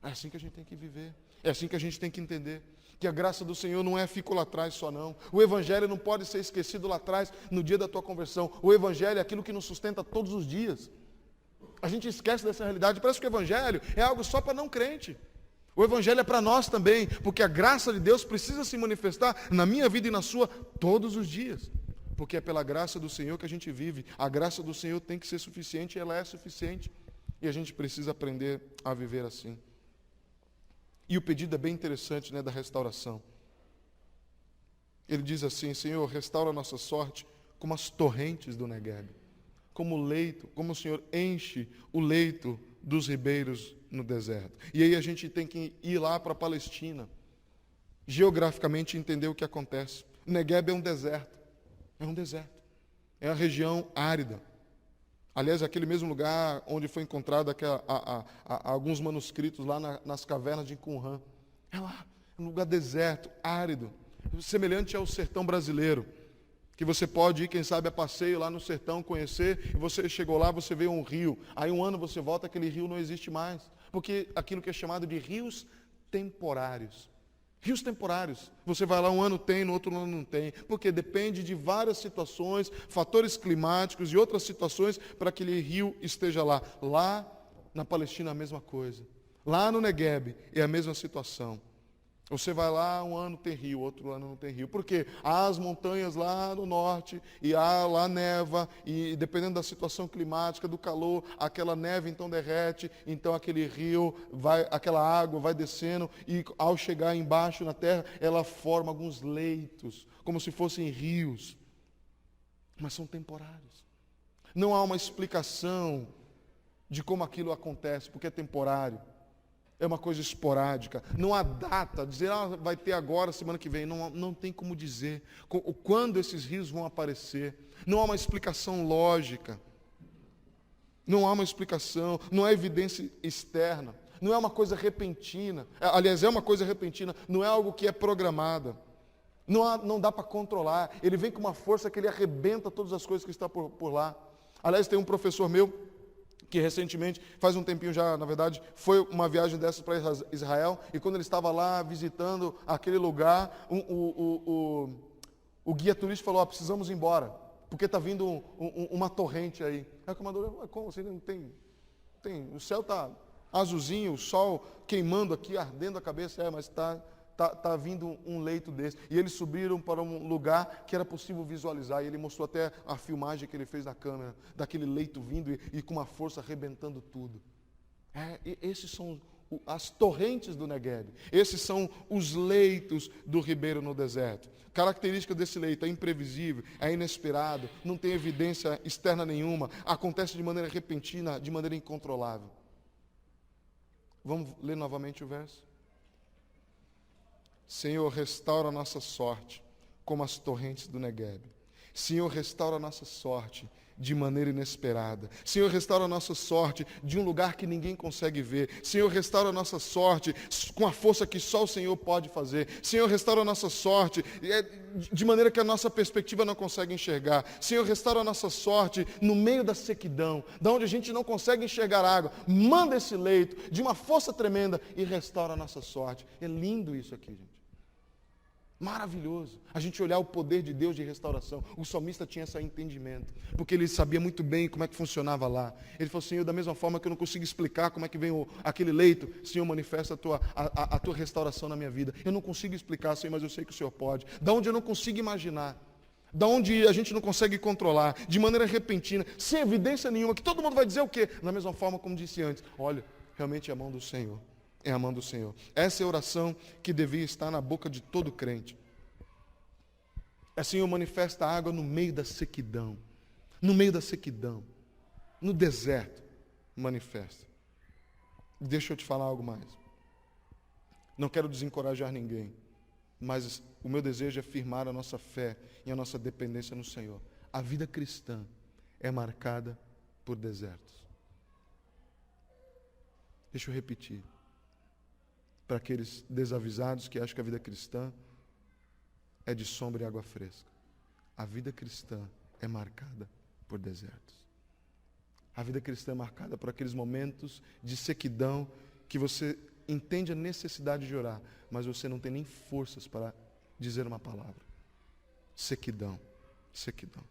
É assim que a gente tem que viver, é assim que a gente tem que entender. Que a graça do Senhor não ficou lá atrás só não. O Evangelho não pode ser esquecido lá atrás, no dia da tua conversão. O Evangelho é aquilo que nos sustenta todos os dias. A gente esquece dessa realidade, parece que o Evangelho é algo só para não crente. O Evangelho é para nós também, porque a graça de Deus precisa se manifestar na minha vida e na sua todos os dias. Porque é pela graça do Senhor que a gente vive. A graça do Senhor tem que ser suficiente, ela é suficiente. E a gente precisa aprender a viver assim. E o pedido é bem interessante, da restauração. Ele diz assim, Senhor, restaura a nossa sorte como as torrentes do Negueb, como o leito, como o Senhor enche o leito dos ribeiros no deserto. E aí a gente tem que ir lá para a Palestina, geograficamente entender o que acontece. O Negueb é um deserto, é uma região árida. Aliás, aquele mesmo lugar onde foi encontrado alguns manuscritos lá nas cavernas de Qumran. É lá, um lugar deserto, árido, semelhante ao sertão brasileiro, que você pode ir, quem sabe, a passeio lá no sertão, conhecer, e você chegou lá, você vê um rio, aí um ano você volta, aquele rio não existe mais, porque aquilo que é chamado de rios temporários. Rios temporários. Você vai lá, um ano tem, no outro ano não tem. Porque depende de várias situações, fatores climáticos e outras situações para que aquele rio esteja lá. Lá na Palestina a mesma coisa. Lá no Negueb é a mesma situação. Você vai lá, um ano tem rio, outro ano não tem rio. Por quê? Há as montanhas lá no norte, e lá neva, e dependendo da situação climática, do calor, aquela neve então derrete, então aquele rio, aquela água vai descendo, e ao chegar embaixo na terra, ela forma alguns leitos, como se fossem rios. Mas são temporários. Não há uma explicação de como aquilo acontece, porque é temporário. É uma coisa esporádica, não há data, dizer, vai ter agora, semana que vem, não tem como dizer quando esses rios vão aparecer, não há uma explicação lógica, não há uma explicação, não há evidência externa, não é uma coisa repentina, aliás, é uma coisa repentina, não é algo que é programada, não dá para controlar, ele vem com uma força que ele arrebenta todas as coisas que estão por lá. Aliás, tem um professor meu, que recentemente, faz um tempinho já, na verdade, foi uma viagem dessas para Israel, e quando ele estava lá visitando aquele lugar, o guia turístico falou, precisamos ir embora, porque está vindo uma torrente aí. Aí o comandante, como assim, não tem, o céu está azulzinho, o sol queimando aqui, ardendo a cabeça, mas está vindo um leito desse. E eles subiram para um lugar que era possível visualizar. E ele mostrou até a filmagem que ele fez na câmera, daquele leito vindo e com uma força arrebentando tudo. Esses são as torrentes do Negueb. Esses são os leitos do ribeiro no deserto. Característica desse leito é imprevisível, é inesperado, não tem evidência externa nenhuma, acontece de maneira repentina, de maneira incontrolável. Vamos ler novamente o verso? Senhor, restaura a nossa sorte, como as torrentes do Negueb. Senhor, restaura a nossa sorte de maneira inesperada. Senhor, restaura a nossa sorte de um lugar que ninguém consegue ver. Senhor, restaura a nossa sorte com a força que só o Senhor pode fazer. Senhor, restaura a nossa sorte de maneira que a nossa perspectiva não consegue enxergar. Senhor, restaura a nossa sorte no meio da sequidão, da onde a gente não consegue enxergar água. Manda esse leito de uma força tremenda e restaura a nossa sorte. É lindo isso aqui, gente. Maravilhoso, a gente olhar o poder de Deus de restauração. O salmista tinha esse entendimento, porque ele sabia muito bem como é que funcionava lá. Ele falou, Senhor, da mesma forma que eu não consigo explicar como é que vem aquele leito, Senhor, manifesta a tua restauração na minha vida. Eu não consigo explicar, Senhor, mas eu sei que o Senhor pode. Da onde eu não consigo imaginar, da onde a gente não consegue controlar, de maneira repentina, sem evidência nenhuma, que todo mundo vai dizer o quê? Da mesma forma como disse antes, olha, realmente é a mão do Senhor. É a mão do Senhor. Essa é a oração que devia estar na boca de todo crente. Assim eu manifesto a água no meio da sequidão. No meio da sequidão. No deserto. Manifesta. Deixa eu te falar algo mais. Não quero desencorajar ninguém. Mas o meu desejo é firmar a nossa fé e a nossa dependência no Senhor. A vida cristã é marcada por desertos. Deixa eu repetir. Para aqueles desavisados que acham que a vida cristã é de sombra e água fresca. A vida cristã é marcada por desertos. A vida cristã é marcada por aqueles momentos de sequidão que você entende a necessidade de orar, mas você não tem nem forças para dizer uma palavra. Sequidão, sequidão.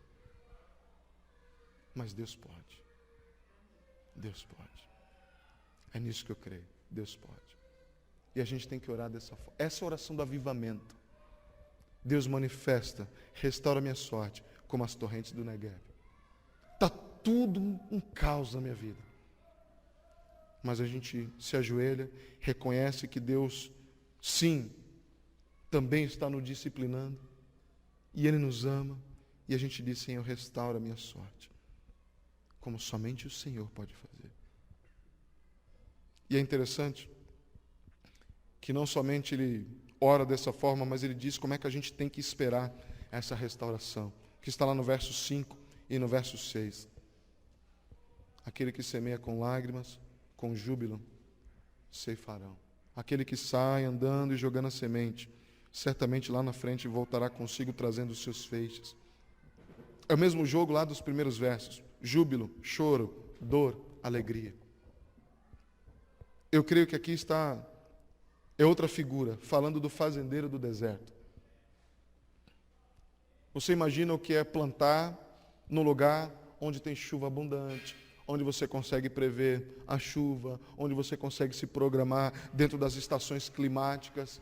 Mas Deus pode. Deus pode. É nisso que eu creio. Deus pode. E a gente tem que orar dessa forma. Essa é a oração do avivamento. Deus manifesta, restaura a minha sorte, como as torrentes do Negueb. Está tudo um caos na minha vida. Mas a gente se ajoelha, reconhece que Deus, sim, também está nos disciplinando. E Ele nos ama. E a gente diz, Senhor, restaura a minha sorte. Como somente o Senhor pode fazer. E é interessante que não somente Ele ora dessa forma, mas Ele diz como é que a gente tem que esperar essa restauração. Que está lá no verso 5 e no verso 6. Aquele que semeia com lágrimas, com júbilo, ceifarão. Aquele que sai andando e jogando a semente, certamente lá na frente voltará consigo trazendo os seus feixes. É o mesmo jogo lá dos primeiros versos. Júbilo, choro, dor, alegria. Eu creio que aqui está, é outra figura, falando do fazendeiro do deserto. Você imagina o que é plantar num lugar onde tem chuva abundante, onde você consegue prever a chuva, onde você consegue se programar dentro das estações climáticas.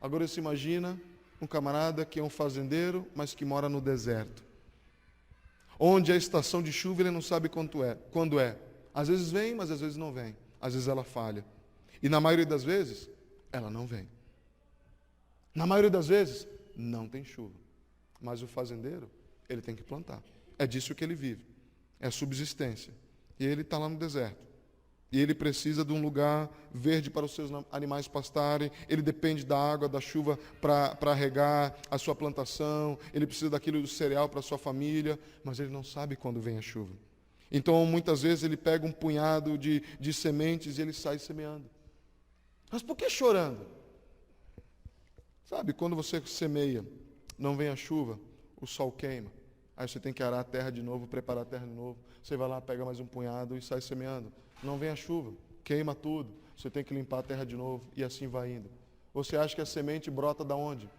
Agora você imagina um camarada que é um fazendeiro, mas que mora no deserto. Onde a estação de chuva ele não sabe quando é. Às vezes vem, mas às vezes não vem. Às vezes ela falha. E na maioria das vezes, ela não vem. Na maioria das vezes, não tem chuva. Mas o fazendeiro, ele tem que plantar. É disso que ele vive. É subsistência. E ele está lá no deserto. E ele precisa de um lugar verde para os seus animais pastarem. Ele depende da água, da chuva para regar a sua plantação. Ele precisa daquilo do cereal para a sua família. Mas ele não sabe quando vem a chuva. Então, muitas vezes, ele pega um punhado de sementes e ele sai semeando. Mas por que chorando? Sabe, quando você semeia, não vem a chuva, o sol queima. Aí você tem que arar a terra de novo, preparar a terra de novo. Você vai lá, pega mais um punhado e sai semeando. Não vem a chuva, queima tudo. Você tem que limpar a terra de novo e assim vai indo. Você acha que a semente brota da onde?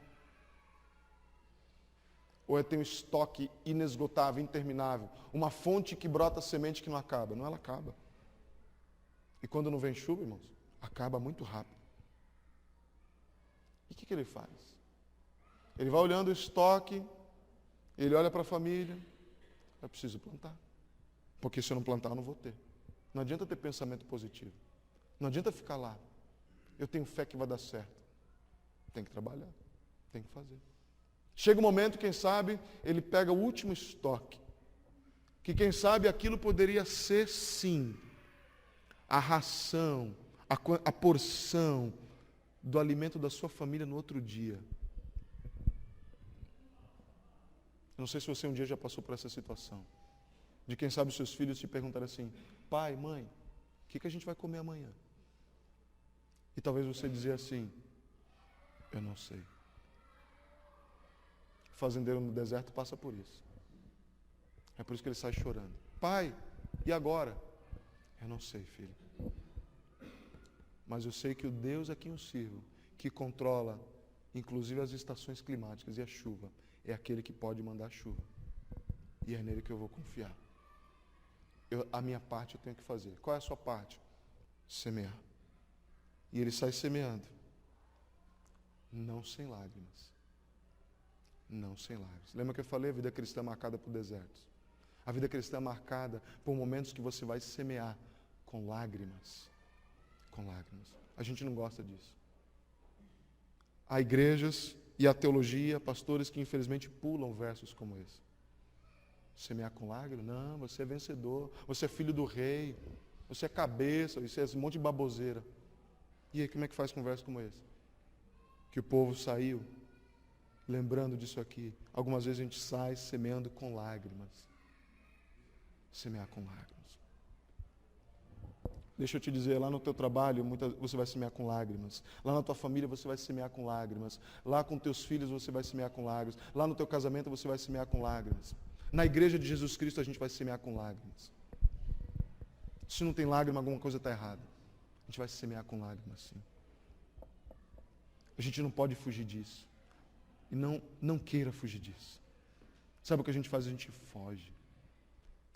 Ou tem um estoque inesgotável, interminável? Uma fonte que brota semente que não acaba. Não, ela acaba. E quando não vem chuva, irmãos, acaba muito rápido. E o que ele faz? Ele vai olhando o estoque, ele olha para a família, eu preciso plantar. Porque se eu não plantar, eu não vou ter. Não adianta ter pensamento positivo. Não adianta ficar lá. Eu tenho fé que vai dar certo. Tem que trabalhar, tem que fazer. Chega um momento, quem sabe, ele pega o último estoque. Que quem sabe aquilo poderia ser, sim, a ração, a porção do alimento da sua família no outro dia. Eu não sei se você um dia já passou por essa situação. De quem sabe os seus filhos te perguntarem assim, pai, mãe, o que a gente vai comer amanhã? E talvez você dizer assim, eu não sei. O fazendeiro no deserto passa por isso. É por isso que ele sai chorando. Pai, e agora? Eu não sei, filho. Mas eu sei que o Deus a quem eu sirvo, que controla inclusive as estações climáticas e a chuva, é aquele que pode mandar chuva. E é nele que eu vou confiar. A minha parte eu tenho que fazer. Qual é a sua parte? Semear. E ele sai semeando. Não sem lágrimas. Não sem lágrimas. Lembra que eu falei? A vida cristã é marcada por desertos. A vida cristã é marcada por momentos que você vai semear com lágrimas. Com lágrimas. A gente não gosta disso. Há igrejas e a teologia, pastores que infelizmente pulam versos como esse. Semear com lágrimas? Não, você é vencedor, você é filho do rei, você é cabeça, isso é um monte de baboseira. E aí, como é que faz com um verso como esse? Que o povo saiu lembrando disso aqui. Algumas vezes a gente sai semeando com lágrimas. Semear com lágrimas. Deixa eu te dizer, lá no teu trabalho você vai semear com lágrimas. Lá na tua família você vai semear com lágrimas. Lá com teus filhos você vai semear com lágrimas. Lá no teu casamento você vai semear com lágrimas. Na igreja de Jesus Cristo a gente vai semear com lágrimas. Se não tem lágrima, alguma coisa está errada. A gente vai semear com lágrimas, sim. A gente não pode fugir disso. E não queira fugir disso. Sabe o que a gente faz? A gente foge.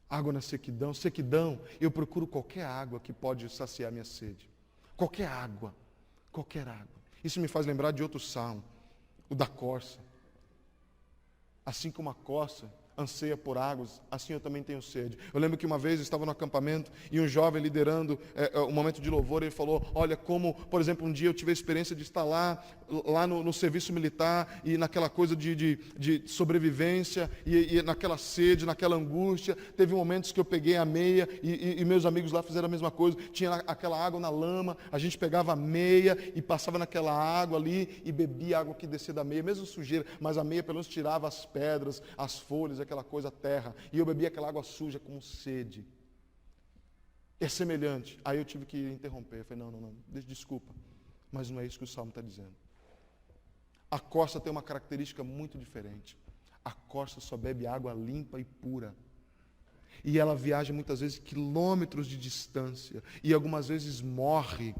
Água na sequidão. Sequidão, eu procuro qualquer água que pode saciar minha sede. Qualquer água. Qualquer água. Isso me faz lembrar de outro salmo, o da corça. Assim como a corça anseia por águas, assim eu também tenho sede. Eu lembro que uma vez eu estava no acampamento e um jovem liderando um momento de louvor, ele falou, olha como, por exemplo, um dia eu tive a experiência de estar lá no serviço militar e naquela coisa de sobrevivência e naquela sede, naquela angústia. Teve momentos que eu peguei a meia e meus amigos lá fizeram a mesma coisa. Tinha aquela água na lama, a gente pegava a meia e passava naquela água ali e bebia a água que descia da meia, mesmo sujeira, mas a meia pelo menos tirava as pedras, as folhas, aquela coisa, a terra, e eu bebia aquela água suja com sede. É semelhante. Aí eu tive que interromper. Eu falei, não, desculpa, mas não é isso que o Salmo está dizendo. A corça tem uma característica muito diferente. A corça só bebe água limpa e pura. E ela viaja muitas vezes quilômetros de distância, e algumas vezes morre.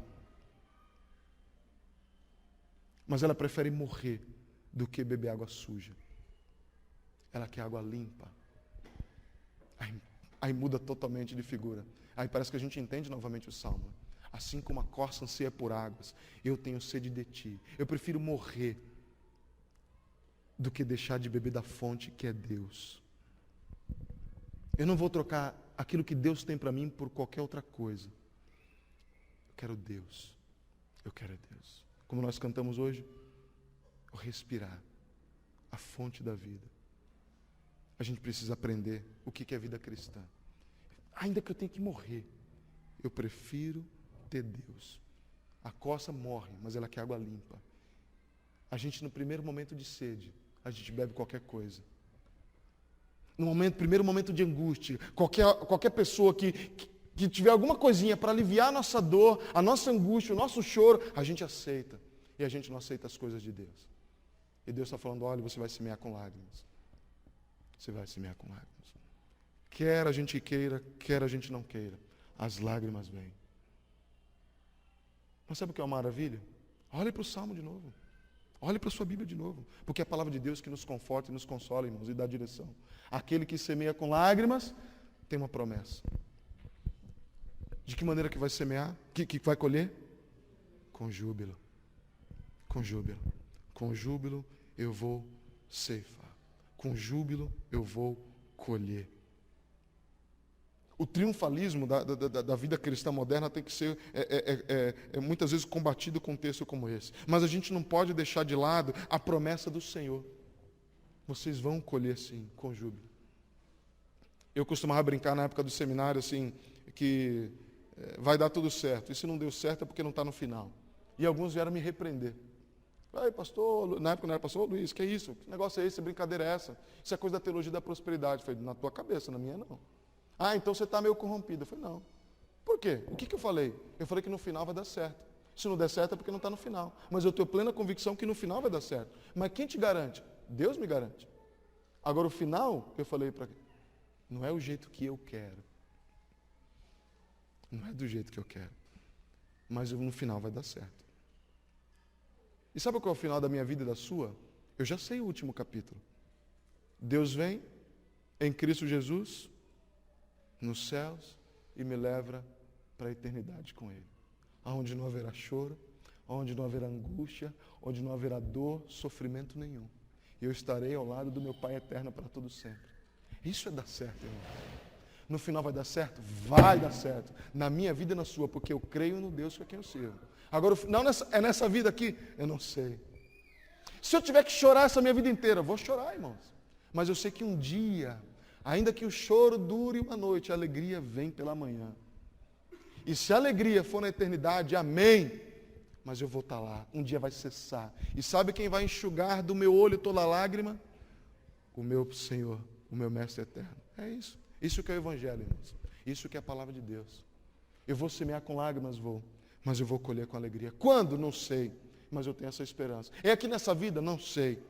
Mas ela prefere morrer do que beber água suja. Ela quer água limpa. Aí muda totalmente de figura. Aí parece que a gente entende novamente o Salmo. Assim como a corça anseia por águas, eu tenho sede de ti. Eu prefiro morrer do que deixar de beber da fonte que é Deus. Eu não vou trocar aquilo que Deus tem para mim por qualquer outra coisa. Eu quero Deus. Eu quero Deus. Como nós cantamos hoje, o respirar, a fonte da vida. A gente precisa aprender o que é vida cristã. Ainda que eu tenha que morrer, eu prefiro ter Deus. A corça morre, mas ela quer água limpa. A gente, no primeiro momento de sede, a gente bebe qualquer coisa. No primeiro momento de angústia, qualquer pessoa que tiver alguma coisinha para aliviar a nossa dor, a nossa angústia, o nosso choro, a gente aceita. E a gente não aceita as coisas de Deus. E Deus está falando, olha, você vai semear com lágrimas. Você vai semear com lágrimas. Quer a gente queira, quer a gente não queira, as lágrimas vêm. Mas sabe o que é uma maravilha? Olhe para o Salmo de novo. Olhe para a sua Bíblia de novo. Porque é a palavra de Deus que nos conforta e nos consola, irmãos, e dá direção. Aquele que semeia com lágrimas tem uma promessa. De que maneira que vai semear? Que vai colher? Com júbilo. Com júbilo. Com júbilo eu vou ceifar. Com júbilo eu vou colher. O triunfalismo da vida cristã moderna tem que ser muitas vezes combatido com um texto como esse. Mas a gente não pode deixar de lado a promessa do Senhor. Vocês vão colher sim, com júbilo. Eu costumava brincar na época do seminário assim, que vai dar tudo certo. E se não deu certo é porque não está no final. E alguns vieram me repreender. Ai, pastor, na época não era pastor, Luiz, que é isso? Que negócio é esse? Que brincadeira é essa? Isso é coisa da teologia da prosperidade. Eu falei, na tua cabeça, na minha não. Ah, então você está meio corrompido. Eu falei, não. Por quê? O que eu falei? Eu falei que no final vai dar certo. Se não der certo é porque não está no final. Mas eu tenho plena convicção que no final vai dar certo. Mas quem te garante? Deus me garante. Agora o final, eu falei para não é o jeito que eu quero. Não é do jeito que eu quero. Mas no final vai dar certo. E sabe qual é o final da minha vida e da sua? Eu já sei o último capítulo. Deus vem em Cristo Jesus nos céus e me leva para a eternidade com Ele. Onde não haverá choro, onde não haverá angústia, onde não haverá dor, sofrimento nenhum. E eu estarei ao lado do meu Pai eterno para todo sempre. Isso é dar certo, irmão. No final vai dar certo? Vai dar certo. Na minha vida e na sua, porque eu creio no Deus que é quem eu sirvo. Agora, não é nessa vida aqui? Eu não sei. Se eu tiver que chorar essa minha vida inteira, vou chorar, irmãos. Mas eu sei que um dia, ainda que o choro dure uma noite, a alegria vem pela manhã. E se a alegria for na eternidade, amém. Mas eu vou estar lá, um dia vai cessar. E sabe quem vai enxugar do meu olho toda lágrima? O meu Senhor, o meu Mestre eterno. É isso. Isso que é o Evangelho, irmãos. Isso que é a palavra de Deus. Eu vou semear com lágrimas, mas eu vou colher com alegria. Quando? Não sei, mas eu tenho essa esperança. É aqui nessa vida? Não sei,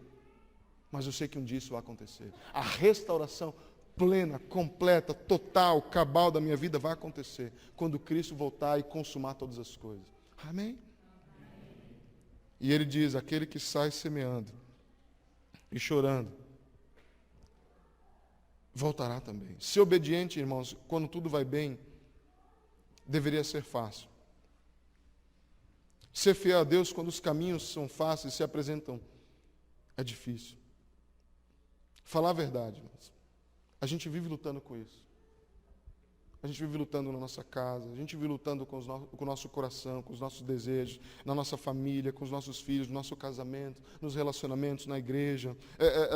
mas eu sei que um dia isso vai acontecer. A restauração plena, completa, total, cabal da minha vida vai acontecer quando Cristo voltar e consumar todas as coisas. Amém? E ele diz, aquele que sai semeando e chorando, voltará também. Ser obediente, irmãos, quando tudo vai bem, deveria ser fácil. Ser fiel a Deus quando os caminhos são fáceis, se apresentam, é difícil. Falar a verdade, irmãos. A gente vive lutando com isso. A gente vive lutando na nossa casa, a gente vive lutando com o nosso coração, com os nossos desejos, na nossa família, com os nossos filhos, no nosso casamento, nos relacionamentos, na igreja,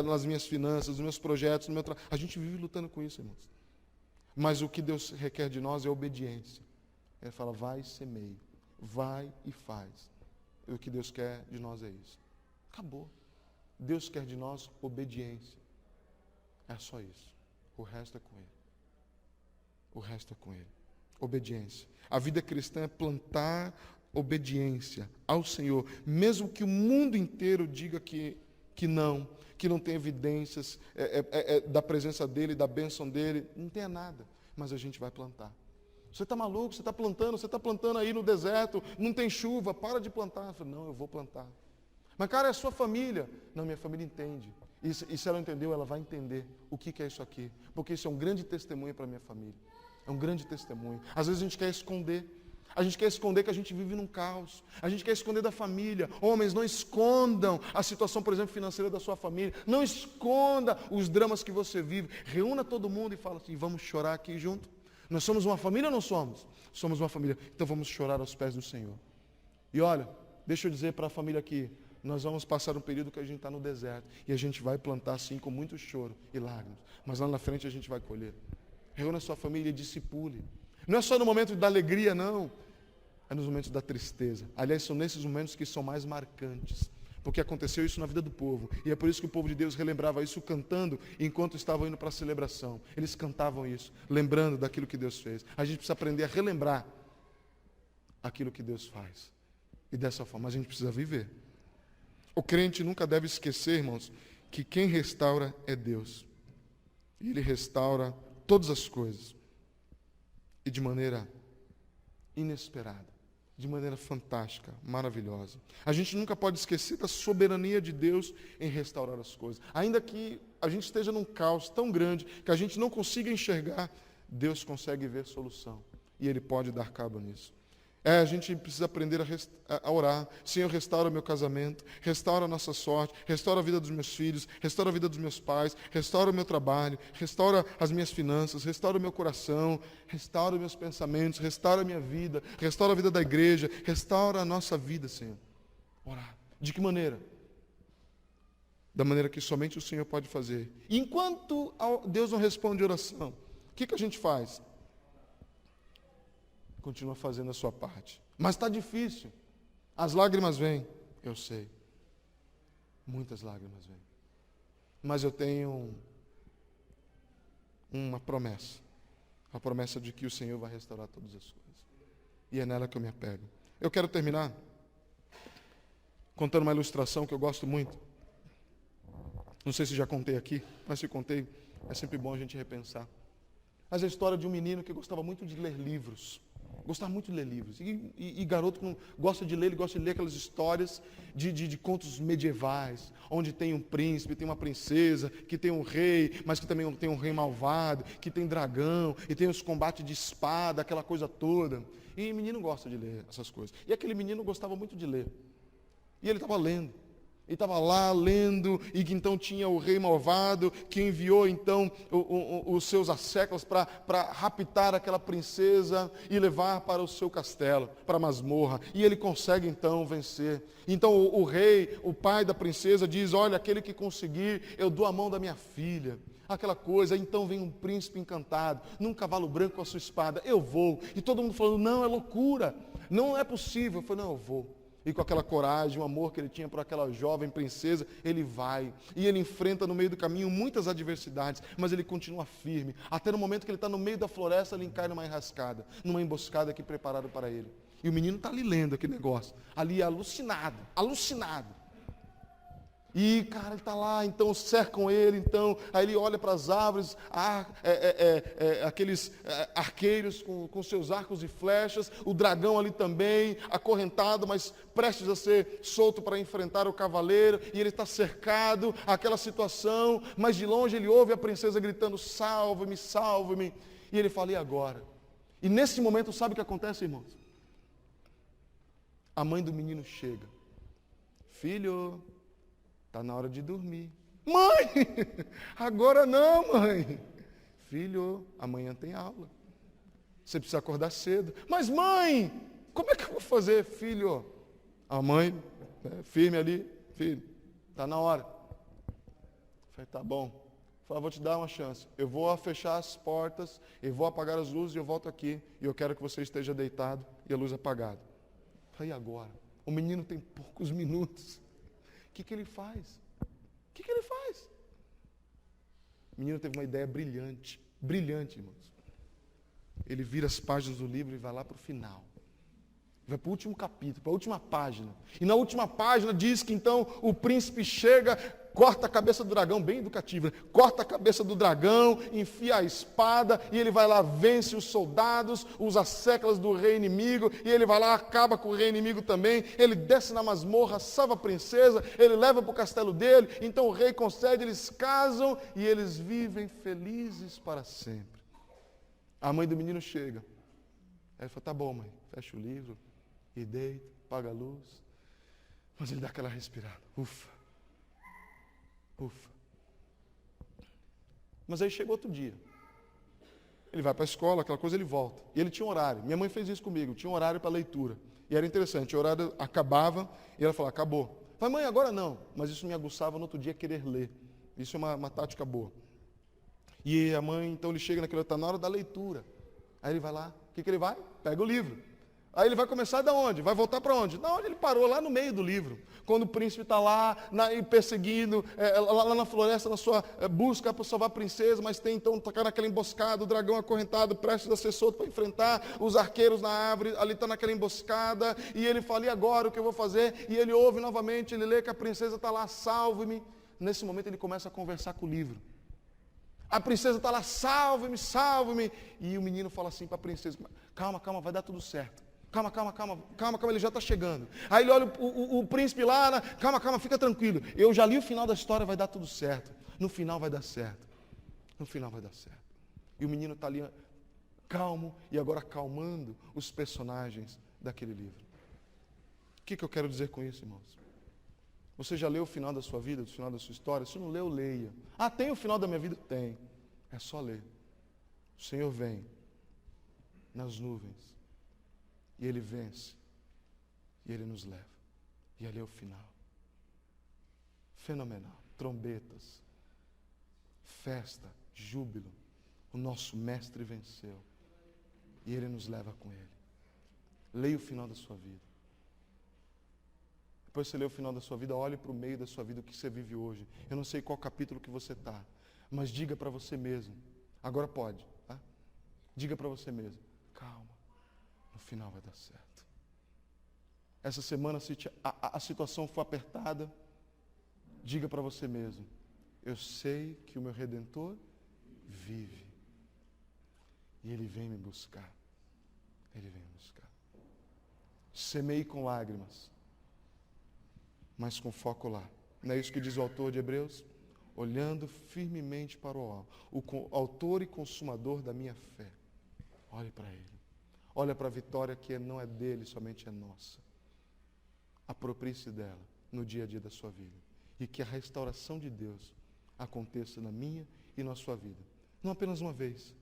nas minhas finanças, nos meus projetos, no meu trabalho. A gente vive lutando com isso, irmãos. Mas o que Deus requer de nós é obediência. Ele fala, vai e semeia, vai e faz. E o que Deus quer de nós é isso. Acabou. Deus quer de nós obediência. É só isso. O resto é com Ele. O resto é com Ele. Obediência. A vida cristã é plantar obediência ao Senhor, mesmo que o mundo inteiro diga que não tem evidências da presença dEle, da bênção dEle, não tenha nada, mas a gente vai plantar. Você está maluco? Você está plantando aí no deserto, não tem chuva, para de plantar. Eu falo, não, eu vou plantar. Mas cara, é a sua família. Não, minha família entende. E se ela entendeu, ela vai entender o que é isso aqui, porque isso é um grande testemunho para a minha família. É um grande testemunho. Às vezes a gente quer esconder. A gente quer esconder que a gente vive num caos. A gente quer esconder da família. Homens, não escondam a situação, por exemplo, financeira da sua família. Não esconda os dramas que você vive. Reúna todo mundo e fala assim, vamos chorar aqui junto. Nós somos uma família ou não somos? Somos uma família. Então vamos chorar aos pés do Senhor. E olha, deixa eu dizer para a família aqui, nós vamos passar um período que a gente está no deserto. E a gente vai plantar assim com muito choro e lágrimas. Mas lá na frente a gente vai colher. Reúna a sua família e discipule. Não é só no momento da alegria, não. É nos momentos da tristeza. Aliás, são nesses momentos que são mais marcantes. Porque aconteceu isso na vida do povo. E é por isso que o povo de Deus relembrava isso cantando enquanto estavam indo para a celebração. Eles cantavam isso, lembrando daquilo que Deus fez. A gente precisa aprender a relembrar aquilo que Deus faz. E dessa forma a gente precisa viver. O crente nunca deve esquecer, irmãos, que quem restaura é Deus. E Ele restaura todas as coisas. E de maneira inesperada. De maneira fantástica, maravilhosa. A gente nunca pode esquecer da soberania de Deus em restaurar as coisas. Ainda que a gente esteja num caos tão grande que a gente não consiga enxergar, Deus consegue ver solução. E Ele pode dar cabo nisso. A gente precisa aprender a orar. Senhor, restaura meu casamento, restaura a nossa sorte, restaura a vida dos meus filhos, restaura a vida dos meus pais, restaura o meu trabalho, restaura as minhas finanças, restaura o meu coração, restaura os meus pensamentos, restaura a minha vida, restaura a vida da igreja, restaura a nossa vida, Senhor. Orar. De que maneira? Da maneira que somente o Senhor pode fazer. E enquanto Deus não responde oração, o que a gente faz? Continua fazendo a sua parte. Mas está difícil. As lágrimas vêm. Eu sei. Muitas lágrimas vêm. Mas eu tenho uma promessa. A promessa de que o Senhor vai restaurar todas as coisas. E é nela que eu me apego. Eu quero terminar contando uma ilustração que eu gosto muito. Não sei se já contei aqui, mas se contei, é sempre bom a gente repensar. Mas é a história de um menino que gostava muito de ler livros. Gostava muito de ler livros. E garoto que não gosta de ler, ele gosta de ler aquelas histórias de contos medievais, onde tem um príncipe, tem uma princesa, que tem um rei, mas que também tem um rei malvado, que tem dragão, e tem os combates de espada, aquela coisa toda. E o menino gosta de ler essas coisas. E aquele menino gostava muito de ler. E ele estava lendo. Ele estava lá lendo, e que então tinha o rei malvado, que enviou então os seus asseclas para raptar aquela princesa e levar para o seu castelo, para a masmorra. E ele consegue então vencer. Então o rei, o pai da princesa, diz: olha, aquele que conseguir, eu dou a mão da minha filha. Aquela coisa, então vem um príncipe encantado, num cavalo branco com a sua espada, eu vou. E todo mundo falando: não, é loucura, não é possível. Eu falei: não, eu vou. E com aquela coragem, o amor que ele tinha por aquela jovem princesa, ele vai. E ele enfrenta no meio do caminho muitas adversidades, mas ele continua firme. Até no momento que ele está no meio da floresta, ele cai numa enrascada, numa emboscada que prepararam para ele. E o menino está ali lendo aquele negócio, ali alucinado, alucinado. E, cara, ele está lá, então cercam ele, então, aí ele olha para as árvores, aqueles arqueiros com seus arcos e flechas, o dragão ali também, acorrentado, mas prestes a ser solto para enfrentar o cavaleiro, e ele está cercado, aquela situação, mas de longe ele ouve a princesa gritando: salve-me, salve-me, e ele fala: e agora? E nesse momento, sabe o que acontece, irmãos? A mãe do menino chega: filho, está na hora de dormir. Mãe, agora não, mãe. Filho, amanhã tem aula. Você precisa acordar cedo. Mas mãe, como é que eu vou fazer, filho? A mãe, firme ali, filho, está na hora. Eu falei: tá bom. Eu falei: vou te dar uma chance. Eu vou fechar as portas, eu vou apagar as luzes e eu volto aqui. E eu quero que você esteja deitado e a luz apagada. Eu falei: e agora? O menino tem poucos minutos. O que ele faz? O que ele faz? O menino teve uma ideia brilhante, brilhante, irmãos. Ele vira as páginas do livro e vai lá para o final. Vai para o último capítulo, para a última página. E na última página diz que então o príncipe chega, corta a cabeça do dragão, bem educativo, né? Corta a cabeça do dragão, enfia a espada, e ele vai lá, vence os soldados, os asseclas do rei inimigo, e ele vai lá, acaba com o rei inimigo também. Ele desce na masmorra, salva a princesa, ele leva para o castelo dele, então o rei concede, eles casam, e eles vivem felizes para sempre. A mãe do menino chega. Ela fala: tá bom, mãe, fecha o livro, e deita, apaga a luz. Mas ele dá aquela respirada. Ufa. Ufa. Mas aí chega outro dia. Ele vai para a escola, aquela coisa, ele volta. E ele tinha um horário. Minha mãe fez isso comigo, tinha um horário para leitura. E era interessante, o horário acabava, e ela falava: acabou. Eu falei: mãe, agora não. Mas isso me aguçava no outro dia querer ler. Isso é uma tática boa. E a mãe, então ele chega naquele, está na hora da leitura. Aí ele vai lá, o que ele vai? Pega o livro. Aí ele vai começar da onde? Vai voltar para onde? Da onde ele parou, lá no meio do livro. Quando o príncipe está lá, perseguindo, lá na floresta, na sua busca para salvar a princesa, mas tem então, tocar naquela emboscada, o dragão acorrentado, prestes a ser solto para enfrentar, os arqueiros na árvore, ali está naquela emboscada, e ele fala: e agora, o que eu vou fazer? E ele ouve novamente, ele lê que a princesa está lá: salve-me. Nesse momento ele começa a conversar com o livro. A princesa está lá: salve-me, salve-me. E o menino fala assim para a princesa: calma, calma, vai dar tudo certo. Calma, ele já está chegando. Aí ele olha o príncipe lá, calma, fica tranquilo. Eu já li o final da história, vai dar tudo certo. No final vai dar certo. No final vai dar certo. E o menino está ali calmo e agora acalmando os personagens daquele livro. O que eu quero dizer com isso, irmãos? Você já leu o final da sua vida, o final da sua história? Se não leu, leia. Ah, tem o final da minha vida? Tem. É só ler. O Senhor vem nas nuvens. E Ele vence. E Ele nos leva. E ali é o final. Fenomenal. Trombetas. Festa. Júbilo. O nosso mestre venceu. E Ele nos leva com Ele. Leia o final da sua vida. Depois você lê o final da sua vida, olhe para o meio da sua vida, o que você vive hoje. Eu não sei qual capítulo que você está, mas diga para você mesmo. Agora pode, tá? Diga para você mesmo: calma, no final vai dar certo. Essa semana, se a situação for apertada, diga para você mesmo: eu sei que o meu Redentor vive. E Ele vem me buscar. Ele vem me buscar. Semei com lágrimas, mas com foco lá. Não é isso que diz o autor de Hebreus? Olhando firmemente para o autor e consumador da minha fé. Olhe para Ele. Olha para a vitória que não é dele, somente é nossa. Aproprie-se dela. no dia a dia da sua vida. E que a restauração de Deus aconteça na minha e na sua vida. Não apenas uma vez,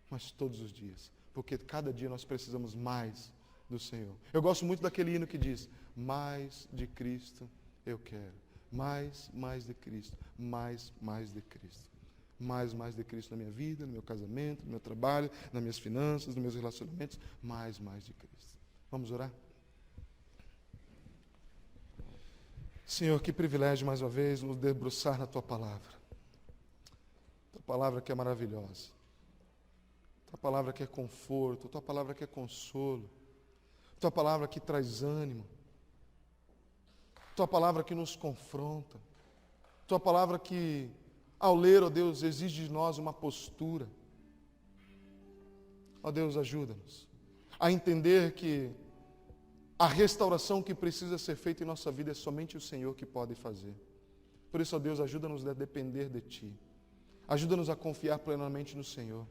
mas todos os dias. Porque cada dia nós precisamos mais do Senhor. Eu gosto muito daquele hino que diz: mais de Cristo eu quero. Mais de Cristo. Mais de Cristo. Mais de Cristo na minha vida, no meu casamento, no meu trabalho, nas minhas finanças, nos meus relacionamentos. Mais de Cristo. Vamos orar? Senhor, que privilégio mais uma vez nos debruçar na Tua palavra. Tua palavra que é maravilhosa. Tua palavra que é conforto. Tua palavra que é consolo. Tua palavra que traz ânimo. Tua palavra que nos confronta. Tua palavra que, ao ler, ó Deus, exige de nós uma postura. Ó Deus, ajuda-nos a entender que a restauração que precisa ser feita em nossa vida é somente o Senhor que pode fazer. Por isso, ó Deus, ajuda-nos a depender de Ti. Ajuda-nos a confiar plenamente no Senhor.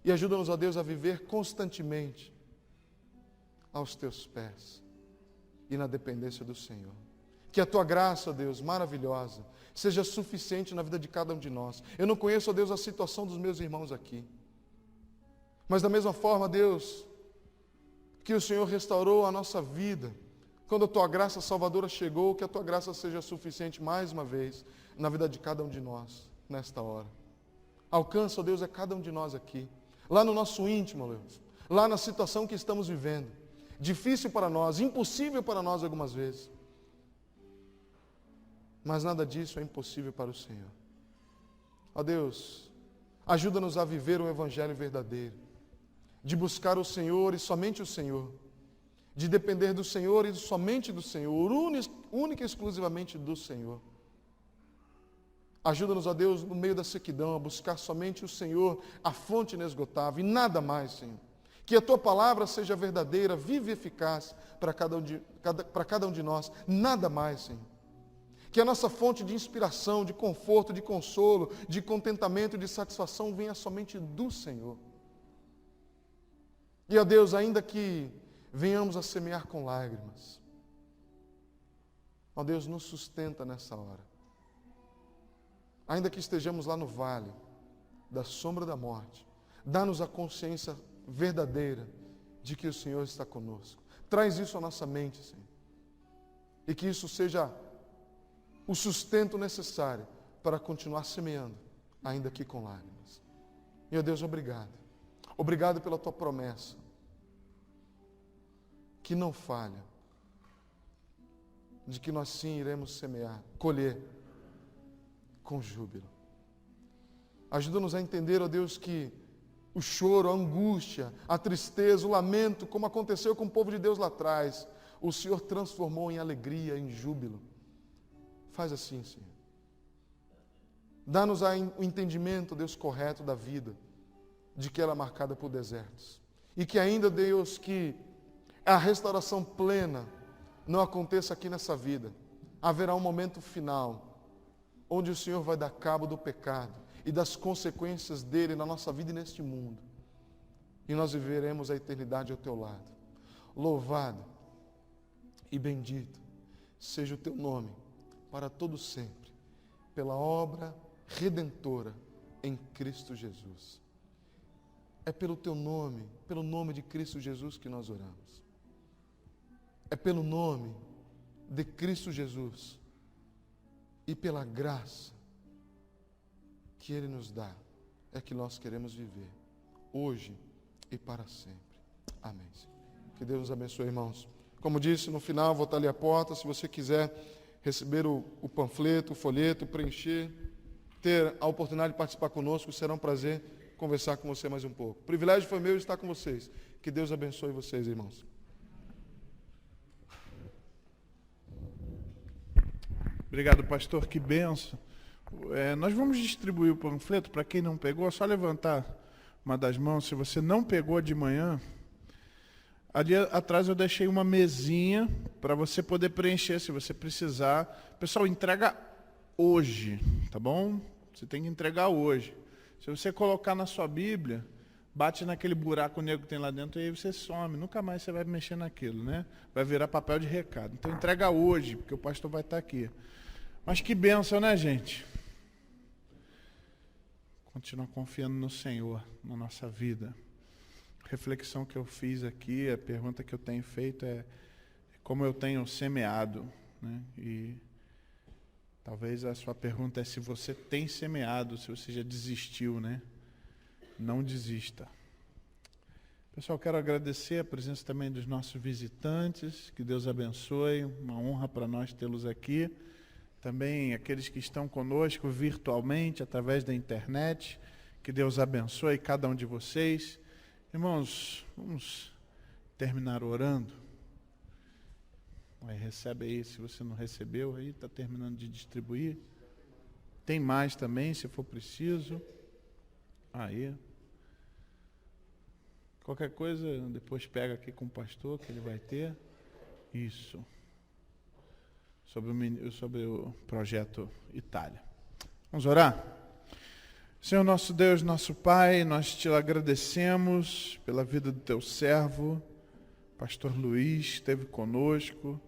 E ajuda-nos, ó Deus, a viver constantemente aos Teus pés e na dependência do Senhor. Que a Tua graça, ó Deus, maravilhosa, seja suficiente na vida de cada um de nós. Eu não conheço, ó Deus, a situação dos meus irmãos aqui. Mas da mesma forma, Deus, que o Senhor restaurou a nossa vida, quando a Tua graça salvadora chegou, que a Tua graça seja suficiente mais uma vez na vida de cada um de nós, nesta hora. Alcança, ó Deus, a cada um de nós aqui, lá no nosso íntimo, ó Deus, lá na situação que estamos vivendo, difícil para nós, impossível para nós algumas vezes, mas nada disso é impossível para o Senhor. Ó Deus, ajuda-nos a viver o Evangelho verdadeiro, de buscar o Senhor e somente o Senhor, de depender do Senhor e somente do Senhor, única e exclusivamente do Senhor. Ajuda-nos, ó Deus, no meio da sequidão, a buscar somente o Senhor, a fonte inesgotável, e nada mais, Senhor. Que a Tua palavra seja verdadeira, viva e eficaz para cada um de nós, nada mais, Senhor. Que a nossa fonte de inspiração, de conforto, de consolo, de contentamento, de satisfação venha somente do Senhor. E, ó Deus, ainda que venhamos a semear com lágrimas, ó Deus, nos sustenta nessa hora. Ainda que estejamos lá no vale da sombra da morte, dá-nos a consciência verdadeira de que o Senhor está conosco. Traz isso à nossa mente, Senhor. E que isso seja o sustento necessário para continuar semeando, ainda que com lágrimas. Meu Deus, obrigado. Obrigado pela Tua promessa, que não falha, de que nós sim iremos semear, colher com júbilo. Ajuda-nos a entender, ó Deus, que o choro, a angústia, a tristeza, o lamento, como aconteceu com o povo de Deus lá atrás, o Senhor transformou em alegria, em júbilo. Faz assim, Senhor. Dá-nos o entendimento, Deus, correto da vida, de que ela é marcada por desertos. E que ainda, Deus, que a restauração plena não aconteça aqui nessa vida. Haverá um momento final, onde o Senhor vai dar cabo do pecado e das consequências dele na nossa vida e neste mundo. E nós viveremos a eternidade ao Teu lado. Louvado e bendito seja o Teu nome para todo sempre, pela obra redentora em Cristo Jesus. É pelo Teu nome, pelo nome de Cristo Jesus que nós oramos. É pelo nome de Cristo Jesus e pela graça que Ele nos dá, é que nós queremos viver, hoje e para sempre. Amém. Que Deus nos abençoe, irmãos. Como disse, no final, vou estar ali à porta, se você quiser receber o panfleto, o folheto, preencher, ter a oportunidade de participar conosco, será um prazer conversar com você mais um pouco. O privilégio foi meu estar com vocês. Que Deus abençoe vocês, irmãos. Obrigado, pastor, que bênção. Nós vamos distribuir o panfleto, para quem não pegou, é só levantar uma das mãos. Se você não pegou de manhã, ali atrás eu deixei uma mesinha para você poder preencher, se você precisar. Pessoal, entrega hoje, tá bom? Você tem que entregar hoje. Se você colocar na sua Bíblia, bate naquele buraco negro que tem lá dentro e aí você some. Nunca mais você vai mexer naquilo, né? Vai virar papel de recado. Então entrega hoje, porque o pastor vai estar aqui. Mas que bênção, né, gente? Continuar confiando no Senhor, na nossa vida. A reflexão que eu fiz aqui, a pergunta que eu tenho feito é como eu tenho semeado, né? E talvez a sua pergunta é se você tem semeado, se você já desistiu, né? Não desista. Pessoal, quero agradecer a presença também dos nossos visitantes, que Deus abençoe, uma honra para nós tê-los aqui. Também aqueles que estão conosco virtualmente, através da internet, que Deus abençoe cada um de vocês. Irmãos, vamos terminar orando. Aí, recebe aí, se você não recebeu, aí está terminando de distribuir. Tem mais também, se for preciso. Aí. Qualquer coisa, depois pega aqui com o pastor, que ele vai ter. Isso. Sobre o projeto Itália. Vamos orar? Senhor nosso Deus, nosso Pai, nós te agradecemos pela vida do teu servo, pastor Luiz, esteve conosco,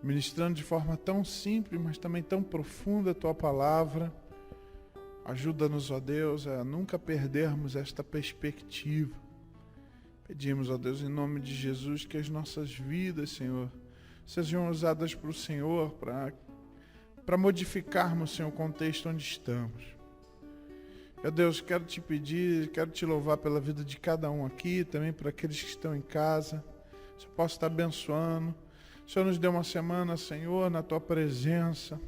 ministrando de forma tão simples, mas também tão profunda a tua palavra. Ajuda-nos, ó Deus, a nunca perdermos esta perspectiva. Pedimos, ó Deus, em nome de Jesus, que as nossas vidas, Senhor, sejam usadas para o Senhor, para modificarmos, Senhor, o contexto onde estamos. Ó Deus, quero te pedir, quero te louvar pela vida de cada um aqui, também para aqueles que estão em casa. O Senhor possa estar abençoando. O Senhor nos deu uma semana, Senhor, na tua presença.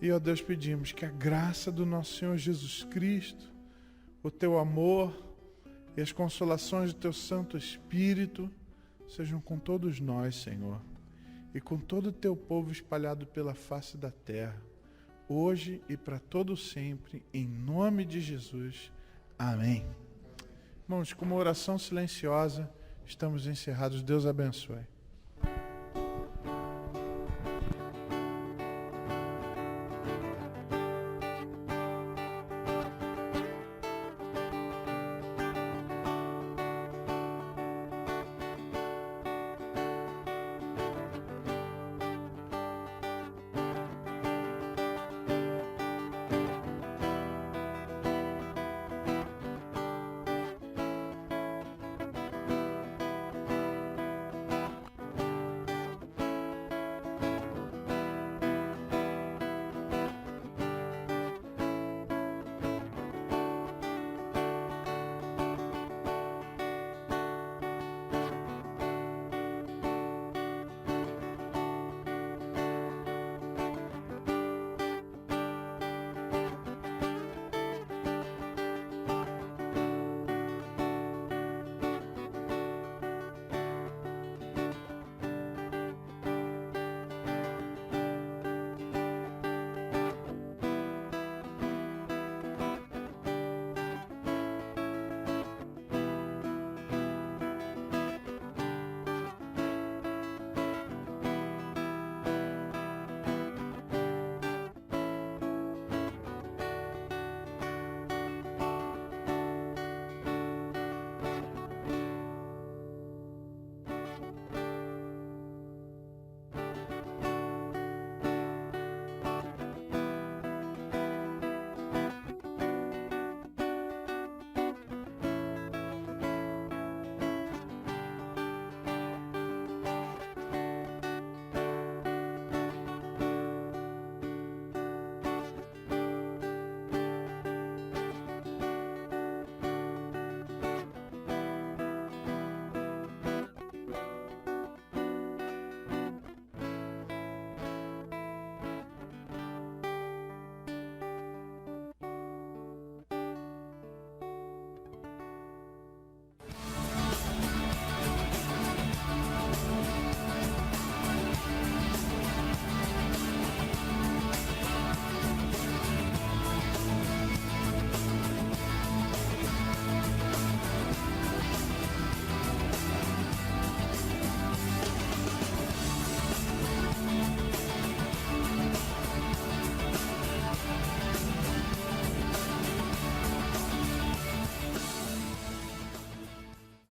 E, ó Deus, pedimos que a graça do nosso Senhor Jesus Cristo, o teu amor e as consolações do teu Santo Espírito sejam com todos nós, Senhor, e com todo o teu povo espalhado pela face da terra, hoje e para todo sempre, em nome de Jesus. Amém. Irmãos, com uma oração silenciosa, estamos encerrados. Deus abençoe.